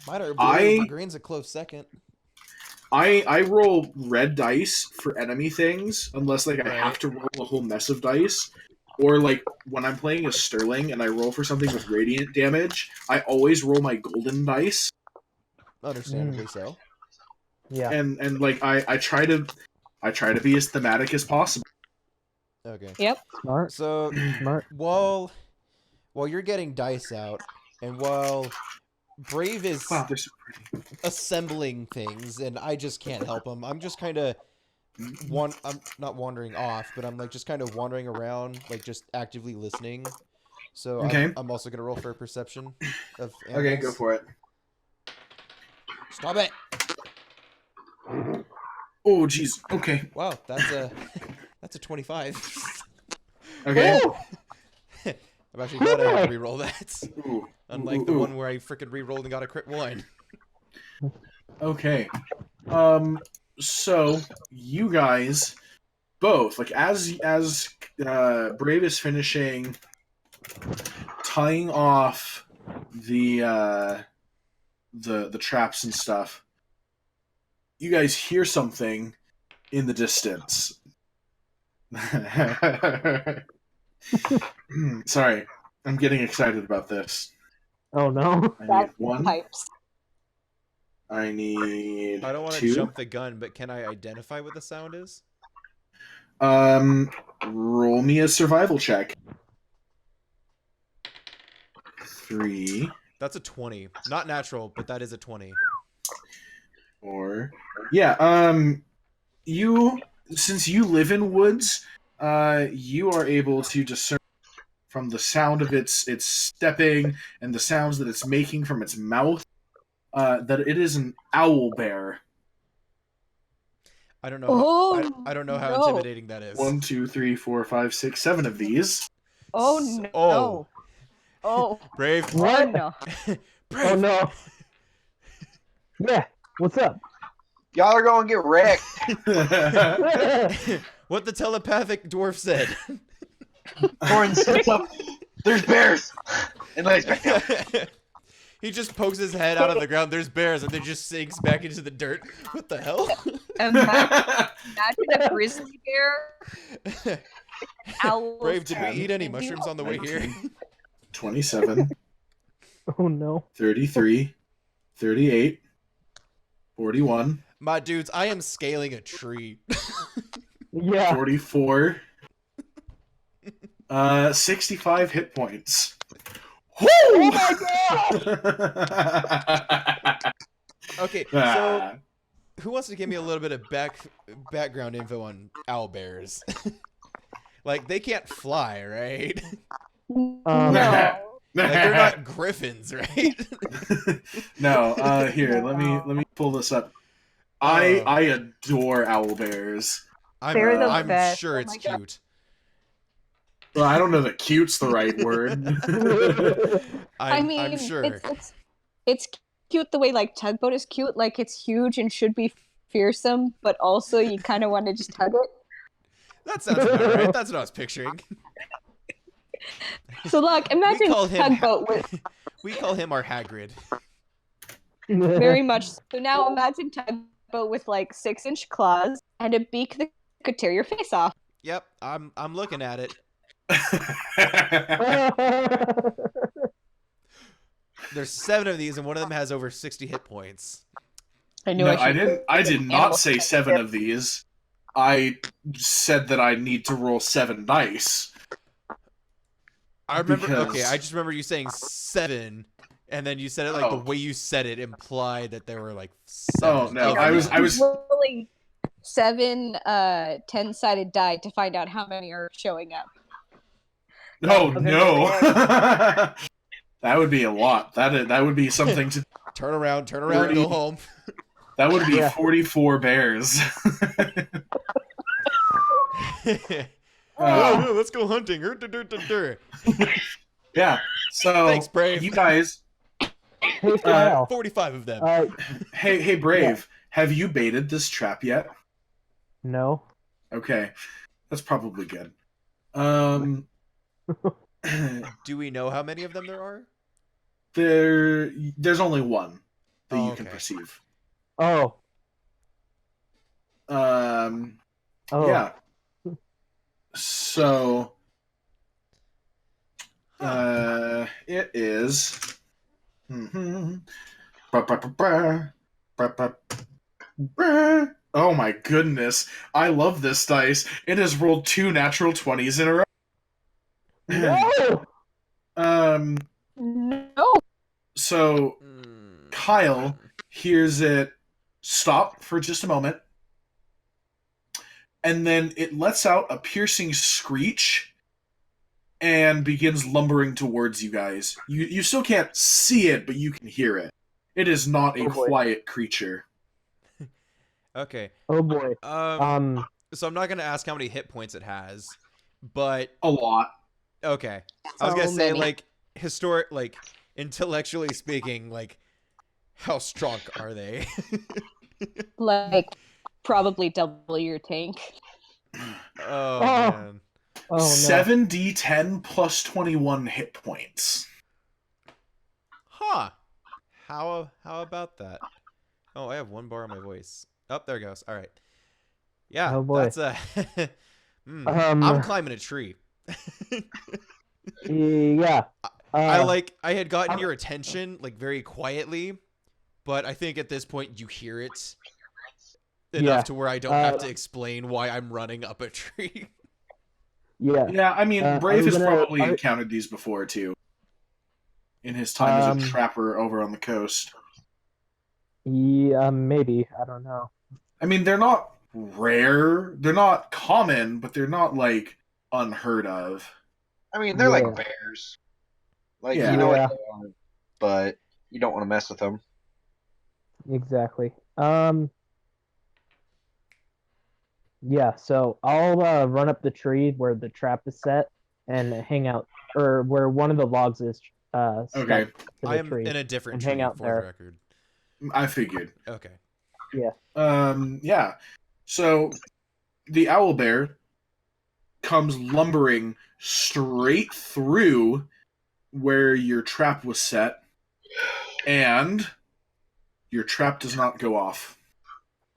Mine are blue, but green's a close second. I roll red dice for enemy things, unless like I Right. have to roll a whole mess of dice. Or like when I'm playing a Sterling and I roll for something with radiant damage, I always roll my golden dice. Understandably so. Yeah. And like I try to be as thematic as possible. Okay. Smart. So Smart. while you're getting dice out, and while Brave is Wow, they're so pretty. assembling things, and I just can't help him. I'm just kind of I'm not wandering off, but I'm like just kind of wandering around, like just actively listening. So Okay. I'm also gonna roll for a perception of animals. Okay, go for it. Stop it! Oh jeez. Okay. Wow, that's a 25. Okay. I'm actually glad I had to reroll that. Ooh. Unlike the one where I freaking rerolled and got a crit 1. Okay. So you guys both, like, as Brave is finishing tying off the traps and stuff, you guys hear something in the distance. Sorry, I'm getting excited about this. Oh no. I need That's one. pipes. I need I don't want to two. jump the gun, but can I identify what the sound is? Roll me a survival check. 3, That's a 20. Not natural, but that is a 20. 4. Yeah. You, since you live in woods, you are able to discern from the sound of its stepping and the sounds that it's making from its mouth, that it is an owl bear. I don't know. Oh, I don't know how no. intimidating that is. 1, 2, 3, 4, 5, 6, 7 of these. Oh S- no. oh. Oh. Brave. Oh What? no. Brave. Oh no. Yeah. What's up? Y'all are going to get wrecked. What the telepathic dwarf said. Thorin sits up. There's bears. And lays back down. He just pokes his head out of the ground. There's bears, and then just sinks back into the dirt. What the hell? Imagine a grizzly bear. Owls. Brave, did we 10, eat any mushrooms on the way here? 27, Oh no. 33, 38, 41, My dudes, I am scaling a tree. Yeah. 44, 65 hit points. Oh my god! Okay, so Ah. who wants to give me a little bit of background info on owlbears? Like, they can't fly, right? No. Like, they're not griffins, right? No, here, let me pull this up. I adore owl bears. They're the I'm best. sure Oh it's my God. cute. Well, I don't know that cute's the right word. I'm sure. It's cute the way like tugboat is cute. Like it's huge and should be fearsome, but also you kind of want to just hug it. That sounds about right. That's what I was picturing. So like imagine call him tugboat with We call him our Hagrid. very much. So now imagine tugboat with like 6-inch claws and a beak that could tear your face off. Yep, I'm looking at it. There's 7 of these, and one of them has over 60 hit points. I knew No, I should. I did not say 7 of these. I said that I need to roll 7 dice. I remember. Because- Okay, I just remember you saying 7, and then you said it like the way you said it implied that there were like 7. Oh, no, of I them. was rolling 7 10-sided die to find out how many are showing up. Oh Okay. no. That would be a lot. That would be something to Turn around, go home. that would be Yeah. 44 bears. Oh, let's go hunting. Yeah. So Thanks, Brave. you guys, Hey, Kyle. 45 of them. hey Brave, have you baited this trap yet? No. Okay. That's probably good. Do we know how many of them there are? There's only one that Oh, you can okay. perceive. Oh. Oh. Yeah. So it is oh my goodness. I love this dice. It has rolled 2 natural 20s in a row. No. No. So Kyle hears it stop for just a moment, and then it lets out a piercing screech and begins lumbering towards you guys. You still can't see it, but you can hear it. It is not a Oh, boy. quiet creature. Okay. Oh boy. So I'm not gonna ask how many hit points it has, but A lot. okay. I was So gonna say many. like intellectually speaking, like how strong are they? Like probably double your tank. Oh man. Oh no. 7d10 plus 21 hit points. Huh. How about that? Oh, I have 1 bar on my voice. Oh, there it goes. All right. Yeah, Oh, boy. that's a. I'm climbing a tree. Yeah. I had gotten your attention like very quietly, but I think at this point you hear it enough to where I don't have to explain why I'm running up a tree. Yeah. Yeah, I mean, Brave I'm has gonna- probably I- encountered these before too. In his time as a Um, trapper over on the coast. Yeah, maybe. I don't know. I mean, they're not rare. They're not common, but they're not like unheard of. I mean, they're Yeah. like bears. Like Yeah. you know Yeah. what they are, but you don't want to mess with them. Exactly. Yeah, so I'll run up the tree where the trap is set and hang out, or where one of the logs is stuck Okay. to the I am tree. in a different and hang tree out for there. the record. I figured. Okay. Yeah. So the owl bear comes lumbering straight through where your trap was set, and your trap does not go off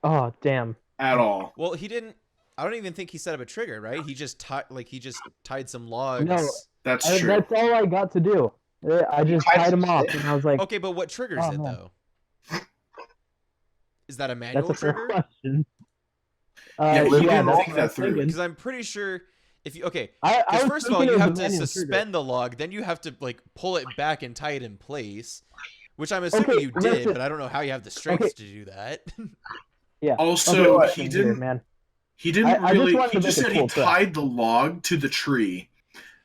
Oh, damn. at all. Well, he didn't. I don't even think he set up a trigger, right? He just tied some logs. No. That's true. That's all I got to do. I just tied tied some him off, sticks? and I was like, Okay, but what triggers Oh, it man. though? Is that a that's manual a fair trigger? question. Yeah, he didn't that's think what I that was through. thinking. Because I'm pretty sure if you I because was first of all thinking you it have was a to manual suspend trigger. the log, then you have to like pull it back and tie it in place, which I'm assuming Okay, you did, listen. but I don't know how you have the strength Okay. to do that. Yeah. Also, Okay, he listen here, didn't. man. He didn't I just really. wanted He to just make a said he cool trap. tied the log to the tree.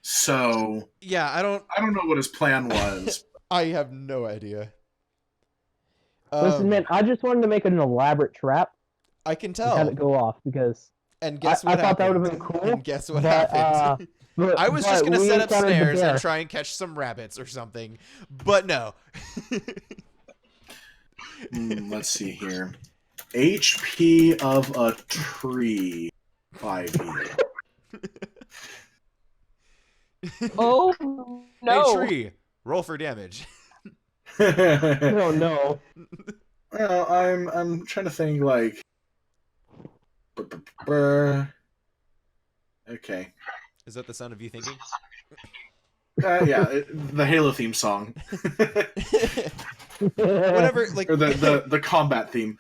So Yeah, I don't know what his plan was. I have no idea. Listen, man, I just wanted to make an elaborate trap I can and tell. have it go off because And guess I what thought that happened? would've been cool, And guess what but, happened? I was just but gonna we set up encountered the snares and bear. try and catch some rabbits or something, but no. Let's see here. HP of a tree. 5e. Oh no! Hey tree, roll for damage. No, no. Well, I'm trying to think like. Okay. Is that the sound of you thinking? Yeah, the Halo theme song, Whatever, like or the combat theme.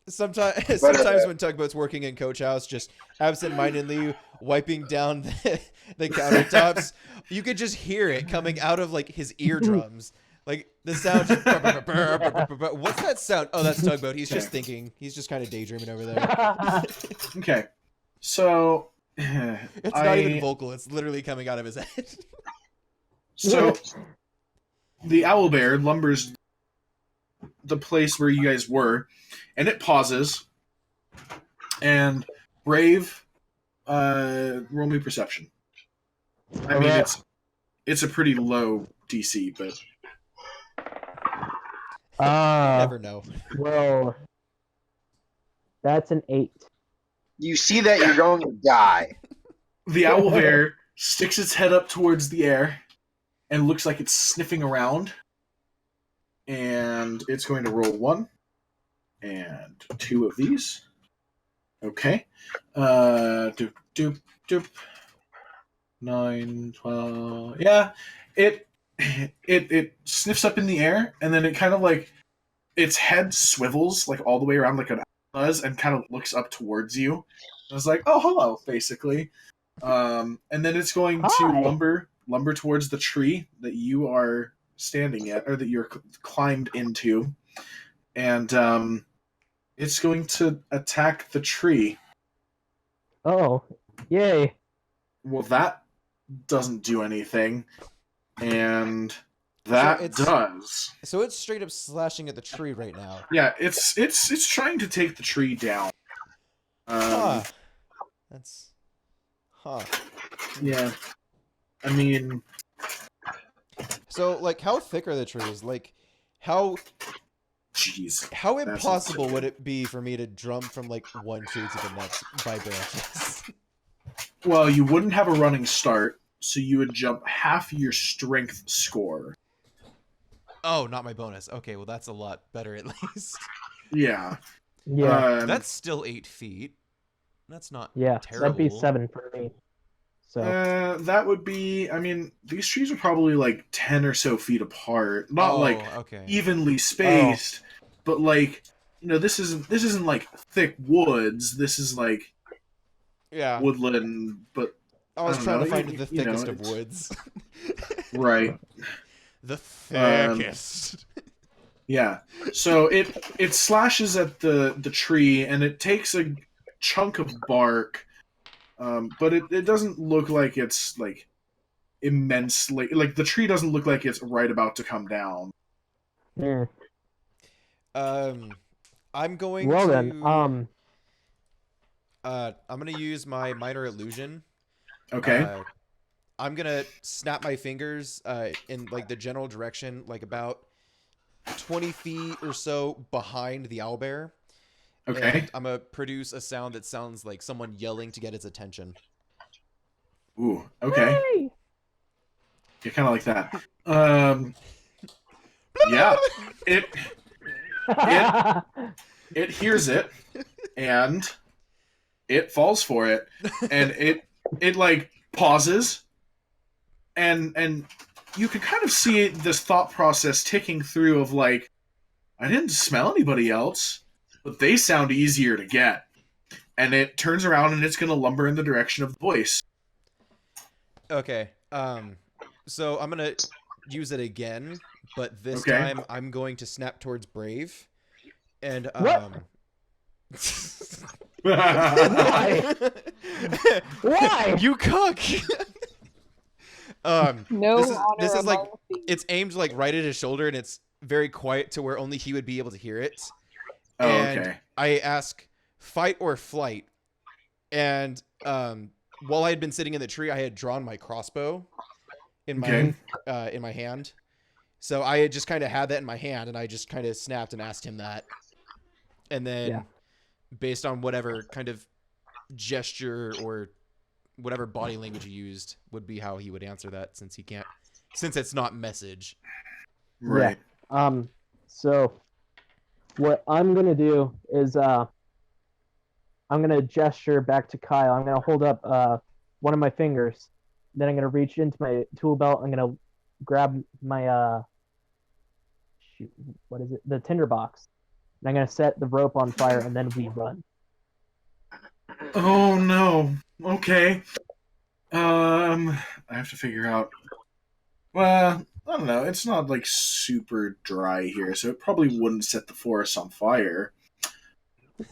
sometimes when Tugboat's working in Coach House, just absent-mindedly wiping down the countertops, you could just hear it coming out of like his eardrums. Like the sound just what's that sound? Oh, that's Tugboat. He's just thinking. He's just kind of daydreaming over there. Okay, so It's not even vocal. It's literally coming out of his head. So the owl bear lumbers the place where you guys were, and it pauses. And Brave, roll me perception. I mean, it's a pretty low DC, but You never know. Well, that's an 8. You see that you're going to die. the owl bear sticks its head up towards the air and looks like it's sniffing around. And it's going to roll 1 and 2 of these. Okay. Doop, doop, doop. 9, 12. Yeah. It sniffs up in the air, and then it kind of like its head swivels like all the way around like an owl does, and kind of looks up towards you. And it's like, oh, hello, basically. And then it's going to Hi. lumber towards the tree that you are standing at, or that you're climbed into, and it's going to attack the tree. Oh, yay. Well, that doesn't do anything, and that it's- does. So it's straight up slashing at the tree right now. Yeah, it's trying to take the tree down. Huh. That's. Huh. Yeah. I mean, So, like, how thick are the trees? Like, how jeez. how That's impossible insane. would it be for me to jump from like one tree to the next by branches? Well, you wouldn't have a running start, so you would jump half your strength score. Oh, not my bonus. Okay, well that's a lot better at least. Yeah. Yeah, Um, That's still 8 feet. That's not yeah. terrible. That'd be 7 for me. So That would be. I mean, these trees are probably like 10 or so feet apart, not like okay. evenly spaced, but like this isn't like thick woods. This is like Yeah. woodland, but I was don't trying know, to find you- the you know, thickest of it's- woods. right. The thickest. Yeah. So it slashes at the tree and it takes a chunk of bark, but it doesn't look like it's like immensely like the tree doesn't look like it's right about to come down. yeah. I'm going Well to. then, I'm gonna use my minor illusion. Okay. I'm gonna snap my fingers in like the general direction, like about 20 feet or so behind the owlbear. Okay. And I'm gonna produce a sound that sounds like someone yelling to get its attention. Ooh. Okay. Hey! Yeah, kind of like that. Yeah. It it hears it and it falls for it and it like pauses and you can kind of see this thought process ticking through of like, I didn't smell anybody else, but they sound easier to get. And it turns around and it's going to lumber in the direction of the voice. Okay. So I'm gonna use it again, but this Okay. time I'm going to snap towards Brave. And What? Why? Why? You cook. No this is honor like among thieves. it's aimed like right at his shoulder, and it's very quiet to where only he would be able to hear it. Oh, And okay. I ask, fight or flight? And while I had been sitting in the tree, I had drawn my crossbow in my hand. So I had just kind of had that in my hand, and I just kind of snapped and asked him that. And then, based on whatever kind of gesture or whatever body language he used, would be how he would answer that, since it's not message. Right. So what I'm gonna do is I'm gonna gesture back to Kyle. I'm gonna hold up one of my fingers. Then I'm gonna reach into my tool belt. I'm gonna grab my what is it? The tinderbox. And I'm gonna set the rope on fire, and then we run. Oh no. Okay. I have to figure out. Well, I don't know. It's not like super dry here, so it probably wouldn't set the forest on fire.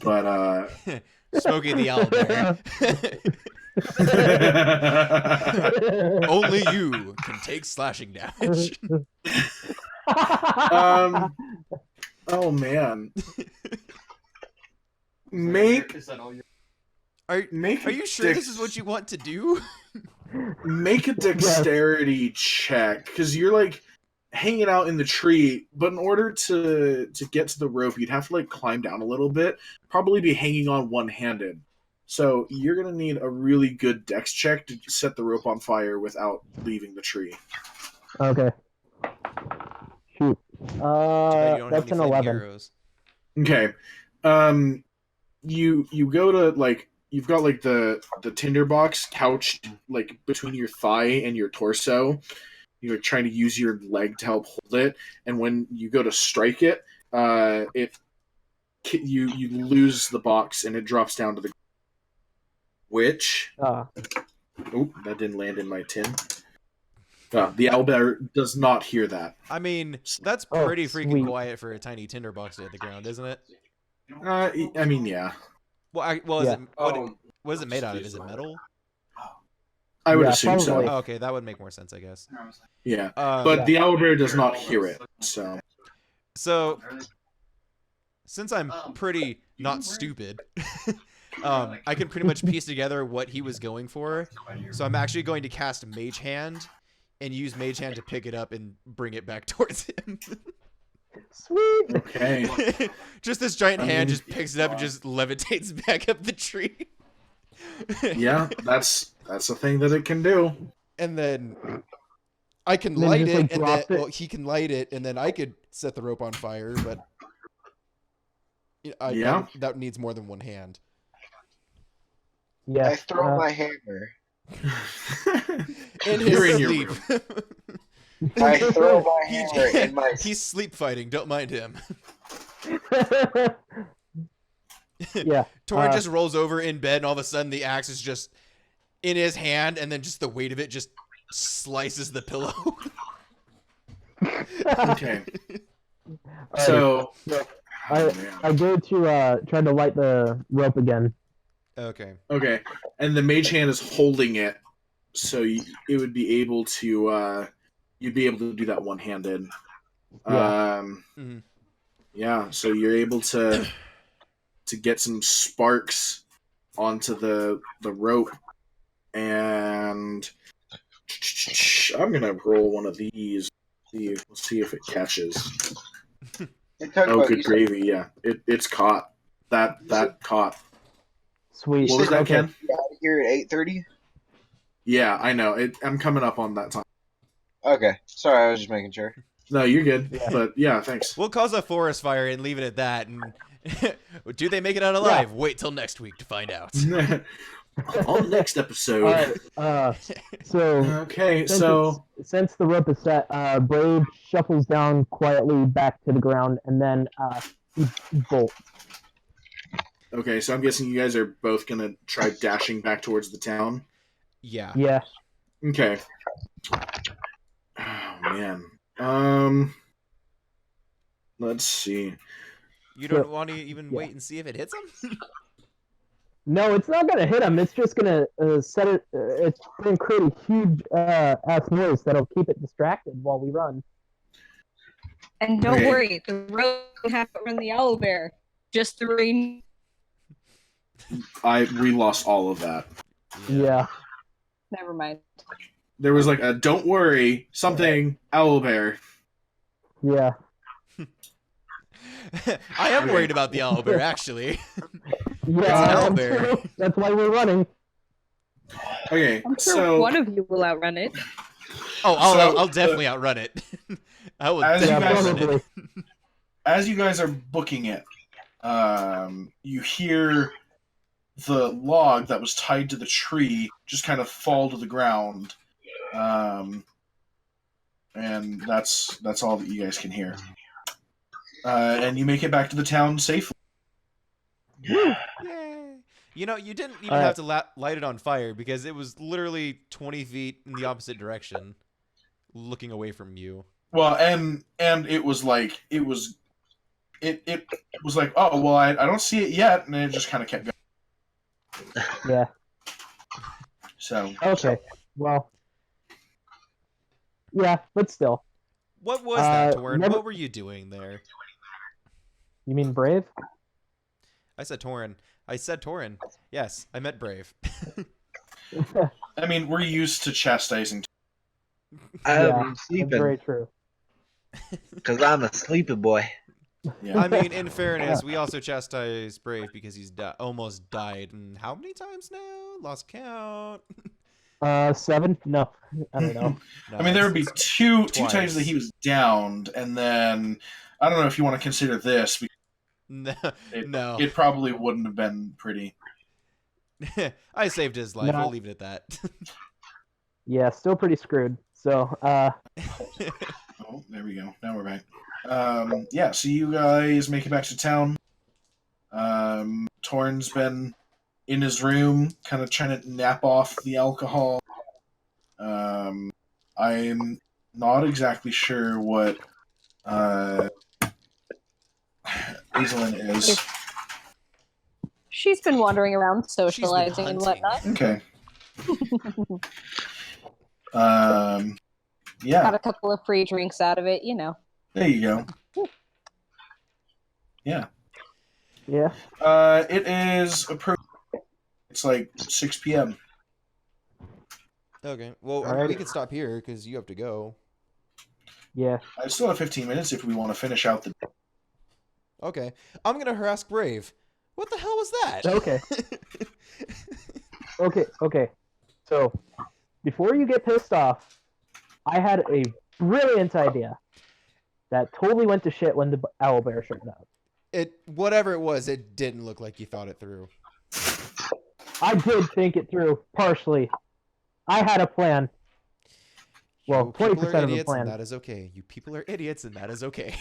But Smokey the Owlbear. Only you can take slashing damage. Oh man. Make Are you sure this is what you want to do? make a dexterity check because you're like hanging out in the tree, but in order to get to the rope, you'd have to like climb down a little bit, probably be hanging on one-handed. So you're gonna need a really good dex check to set the rope on fire without leaving the tree. Okay. Shoot. Too bad you don't have That's any an flaming 11. arrows. Okay. You go to like you've got like the tinderbox couched like between your thigh and your torso. You're trying to use your leg to help hold it, and when you go to strike it, you lose the box and it drops down to the which oh, that didn't land in my tin. The owlbear does not hear that. I mean, that's Oh, pretty freaking sweet. quiet for a tiny tinderbox to hit the ground, isn't it? I mean, yeah. Well, Yeah. what is it made out of? Is it metal? I would Yeah, assume probably. so. Oh, okay, that would make more sense, I guess. Yeah, but Yeah. the owlbear does not hear it. So since I'm pretty not stupid, I can pretty much piece together what he was going for. So I'm actually going to cast Mage Hand and use Mage Hand to pick it up and bring it back towards him. Sweet. Okay. Just this giant I hand mean- just picks it up and just levitates back up the tree. Yeah, that's a thing that it can do. And then I can Then light just, it, like, and drop then it. well, he can light it, and then I could set the rope on fire. But Yeah. that needs more than one hand. Yeah. I throw my hammer. In You're his in your sleep. room. I throw my hammer in my. He's sleep fighting. Don't mind him. Yeah. Torin just rolls over in bed, and all of a sudden the axe is just in his hand, and then just the weight of it just slices the pillow. Okay. So, I go to try to light the rope again. Okay. okay, and the mage hand is holding it, so it would be able to you'd be able to do that one-handed. Yeah. Mhm. Yeah. So you're able to get some sparks onto the rope, and I'm gonna roll one of these. Let's see if it catches. Oh, good gravy! Yeah, it's caught. That caught. Sweet. What was that, Okay. Ken? Out here at 8:30. Yeah, I know. I'm coming up on that time. Okay, sorry, I was just making sure. No, you're good. Yeah. But yeah, thanks. We'll cause a forest fire and leave it at that. And do they make it out alive? Wait till next week to find out. On the next episode. Alright, so Okay, since the rope is set, Brave shuffles down quietly back to the ground and then he bolts. okay, so I'm guessing you guys are both gonna try dashing back towards the town. Yeah. Yeah. Okay. Oh man. Let's see. You don't want to even wait and see if it hits him? No, it's not gonna hit him. It's just gonna set it. It's gonna create a huge ass noise that'll keep it distracted while we run. And don't Okay. worry, the road won't have to run the owl bear. Just the rain. We lost all of that. Yeah. Never mind. There was like a don't worry, something owlbear. Yeah. I am worried about the owlbear, actually. Yeah. an owlbear. True. That's why we're running. Okay, I'm sure so one of you will outrun it. Oh, So, I'll definitely outrun it. I will As you definitely guys- outrun it. as you guys are booking it, you hear the log that was tied to the tree just kind of fall to the ground, and that's all that you guys can hear. And you make it back to the town safely. Yay. You know, you didn't even Alright. have to light it on fire because it was literally 20 feet in the opposite direction, looking away from you. Well, and it was like it was like, oh well, I don't see it yet, and it just kind of kept going. Yeah. So Okay. Well. Yeah, but still. What was that, Uh, Torin? never- What were you doing there? You mean Brave? I said Torin. Yes, I meant Brave. I mean, we're used to chastising. Yeah, I'm that's sleeping very true. because I'm a sleepy boy. Yeah. I mean, in fairness, we also chastised Brave because he's almost died. And how many times now? Lost count. 7? No, I don't know. I mean, there would be two Twice. times that he was downed, and then I don't know if you want to consider this. Because No. it, No. it probably wouldn't have been pretty. I saved his life. No. We'll leave it at that. Yeah, still pretty screwed. So, Oh, there we go. Now we're back. Yeah, so you guys make it back to town. Torn's been in his room, kind of trying to nap off the alcohol. I'm not exactly sure what Hazelin is. She's been wandering around She's been socializing and hunting. whatnot. Okay. Got Yeah, a couple of free drinks out of it, you know. there you go. Yeah. yeah. It is approaching. It's like 6 p.m. Okay. Well, Alrighty. we can stop here because you have to go. Yeah. I still have 15 minutes if we want to finish out the. Okay. I'm gonna harass Brave. What the hell was that? Okay. Okay. So, before you get pissed off, I had a brilliant idea that totally went to shit when the owlbear showed up. Whatever it was, it didn't look like you thought it through. I did think it through, partially. I had a plan. Well, You people 20% are of a idiots, and plan. that is okay. You people are idiots, and that is okay.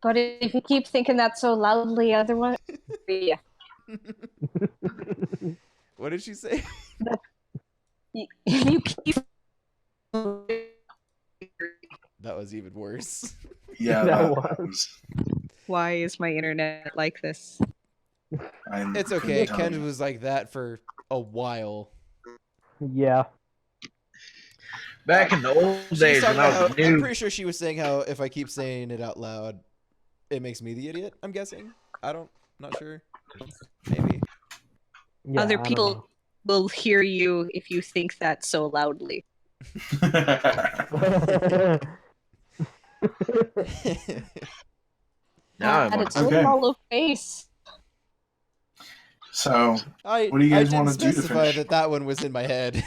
But if you keep thinking that so loudly, otherwise, yeah. What did she say? If you keep That was even worse. Yeah, That that was. was. Why is my internet like this? It's okay. Ken was like that for a while. Yeah. Back in the old She's days talking when I about was how, I'm new. pretty sure she was saying how if I keep saying it out loud, it makes me the idiot. I'm guessing. Not sure. Maybe. Yeah, Other I don't people know. will hear you if you think that so loudly. Now And I'm it's Okay. all of face. So, I what do you guys didn't want to do to specify finish? that one was in my head.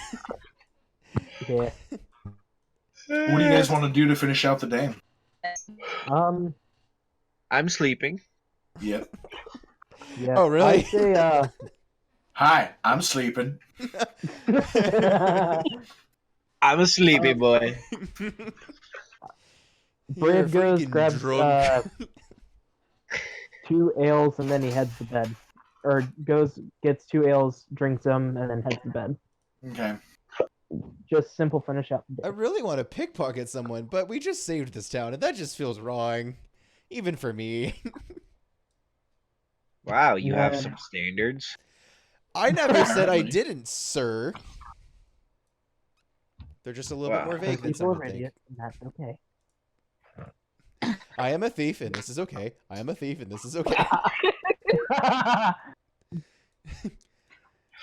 Yeah. What do you guys want to do to finish out the day? I'm sleeping. Yep. Yeah. Oh, really? I'd say, Hi, I'm sleeping. I'm a sleepy boy. You're Brave goes, freaking grabs drunk. 2 ales, and then he heads to bed. Or gets 2 ales, drinks them, and then heads to bed. Okay. Just simple finish out the I day. really want to pickpocket someone, but we just saved this town, and that just feels wrong. Even for me. Wow, you have Yeah. some standards. I never said I didn't, sir. They're just a little bit more vague than People some are would think. idiots, and that's okay. I am a thief, and this is okay. I am a thief, and this is okay.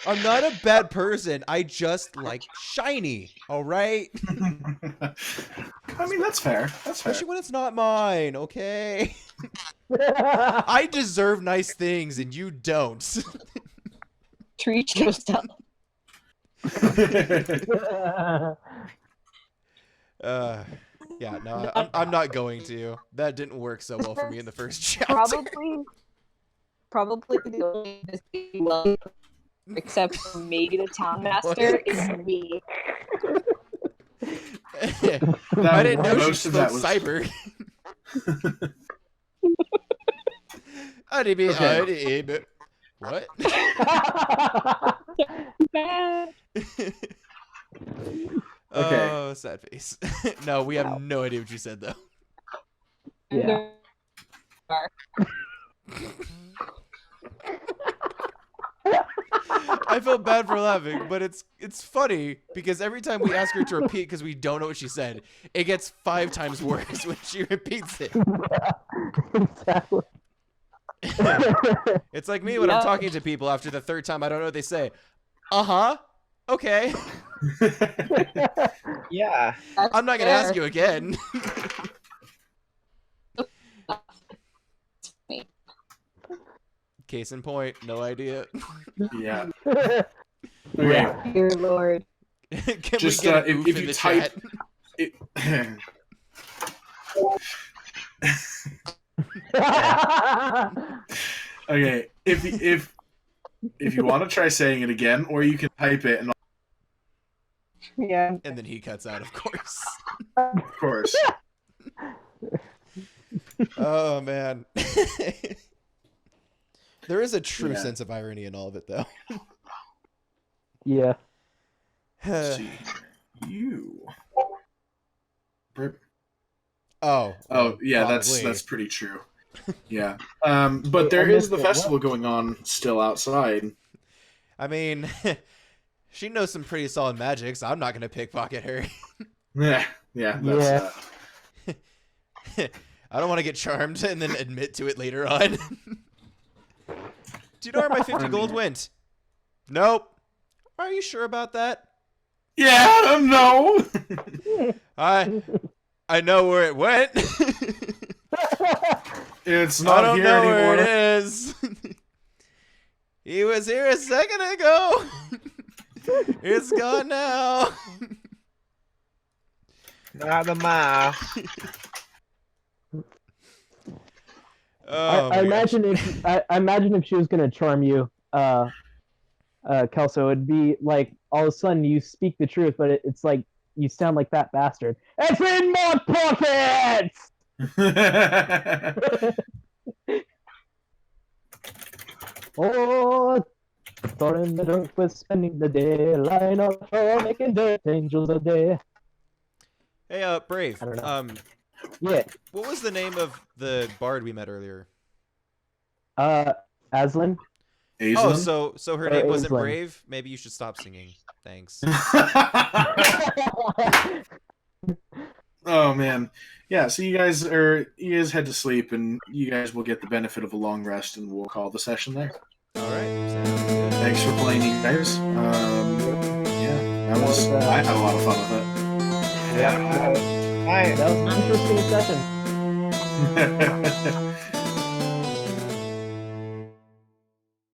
I'm not a bad person. I just like shiny. All right. I mean, that's fair. That's fair. Especially when it's not mine. Okay. I deserve nice things, and you don't. Treat yourself. Yeah, no, I'm not going to. That didn't work so well for me in the first chapter. Probably the only well, except for maybe the town master is me. I didn't know she most of spoke that was- cyber. I didn't mean, Okay. but what? Bad. Oh, sad face. No, we have no idea what you said though. Yeah. I felt bad for laughing, but it's funny because every time we ask her to repeat because we don't know what she said, it gets 5 times worse when she repeats it. Exactly. It's like me when I'm talking to people after the 3rd time I don't know what they say. Uh-huh. Okay. Yeah. I'm not gonna ask you again. Case in point, no idea. Yeah. Okay. Yeah. Dear Lord. Can Just, we get a if goof you in the type- chat? It- okay. If you want to try saying it again, or you can type it, and Yeah. And then he cuts out, of course. of course. Oh man. There is a true Yeah. sense of irony in all of it, though. Yeah. Let's see. You. Oh. Oh yeah, probably. that's pretty true. Yeah. But there is the festival going on still outside. I mean, she knows some pretty solid magic, so I'm not gonna pickpocket her. Yeah. Yeah. That's, I don't want to get charmed and then admit to it later on. Do you know where my 50 gold went? Nope. Are you sure about that? Yeah, I don't know. I know where it went. It's I not don't here know anymore. where it is. He was here a second ago. It's gone now. Not a mile. Oh, I imagine if she was gonna charm you, Kelso, it'd be like all of a sudden you speak the truth, but it's like you sound like that bastard. It's in my pockets. Oh, Thorin the drunk was spending the day lying on the floor making dirt angels a day. Hey, Brave. I don't know. Yeah. What was the name of the bard we met earlier? Aslan. Oh, so her name wasn't Aislinn. Brave? Maybe you should stop singing. Thanks. Oh man, yeah. So you guys head to sleep, and you guys will get the benefit of a long rest, and we'll call the session there. All right. Sounds good. Thanks for playing, you guys. Yeah, I had a lot of fun with Yeah. That was an interesting session. it.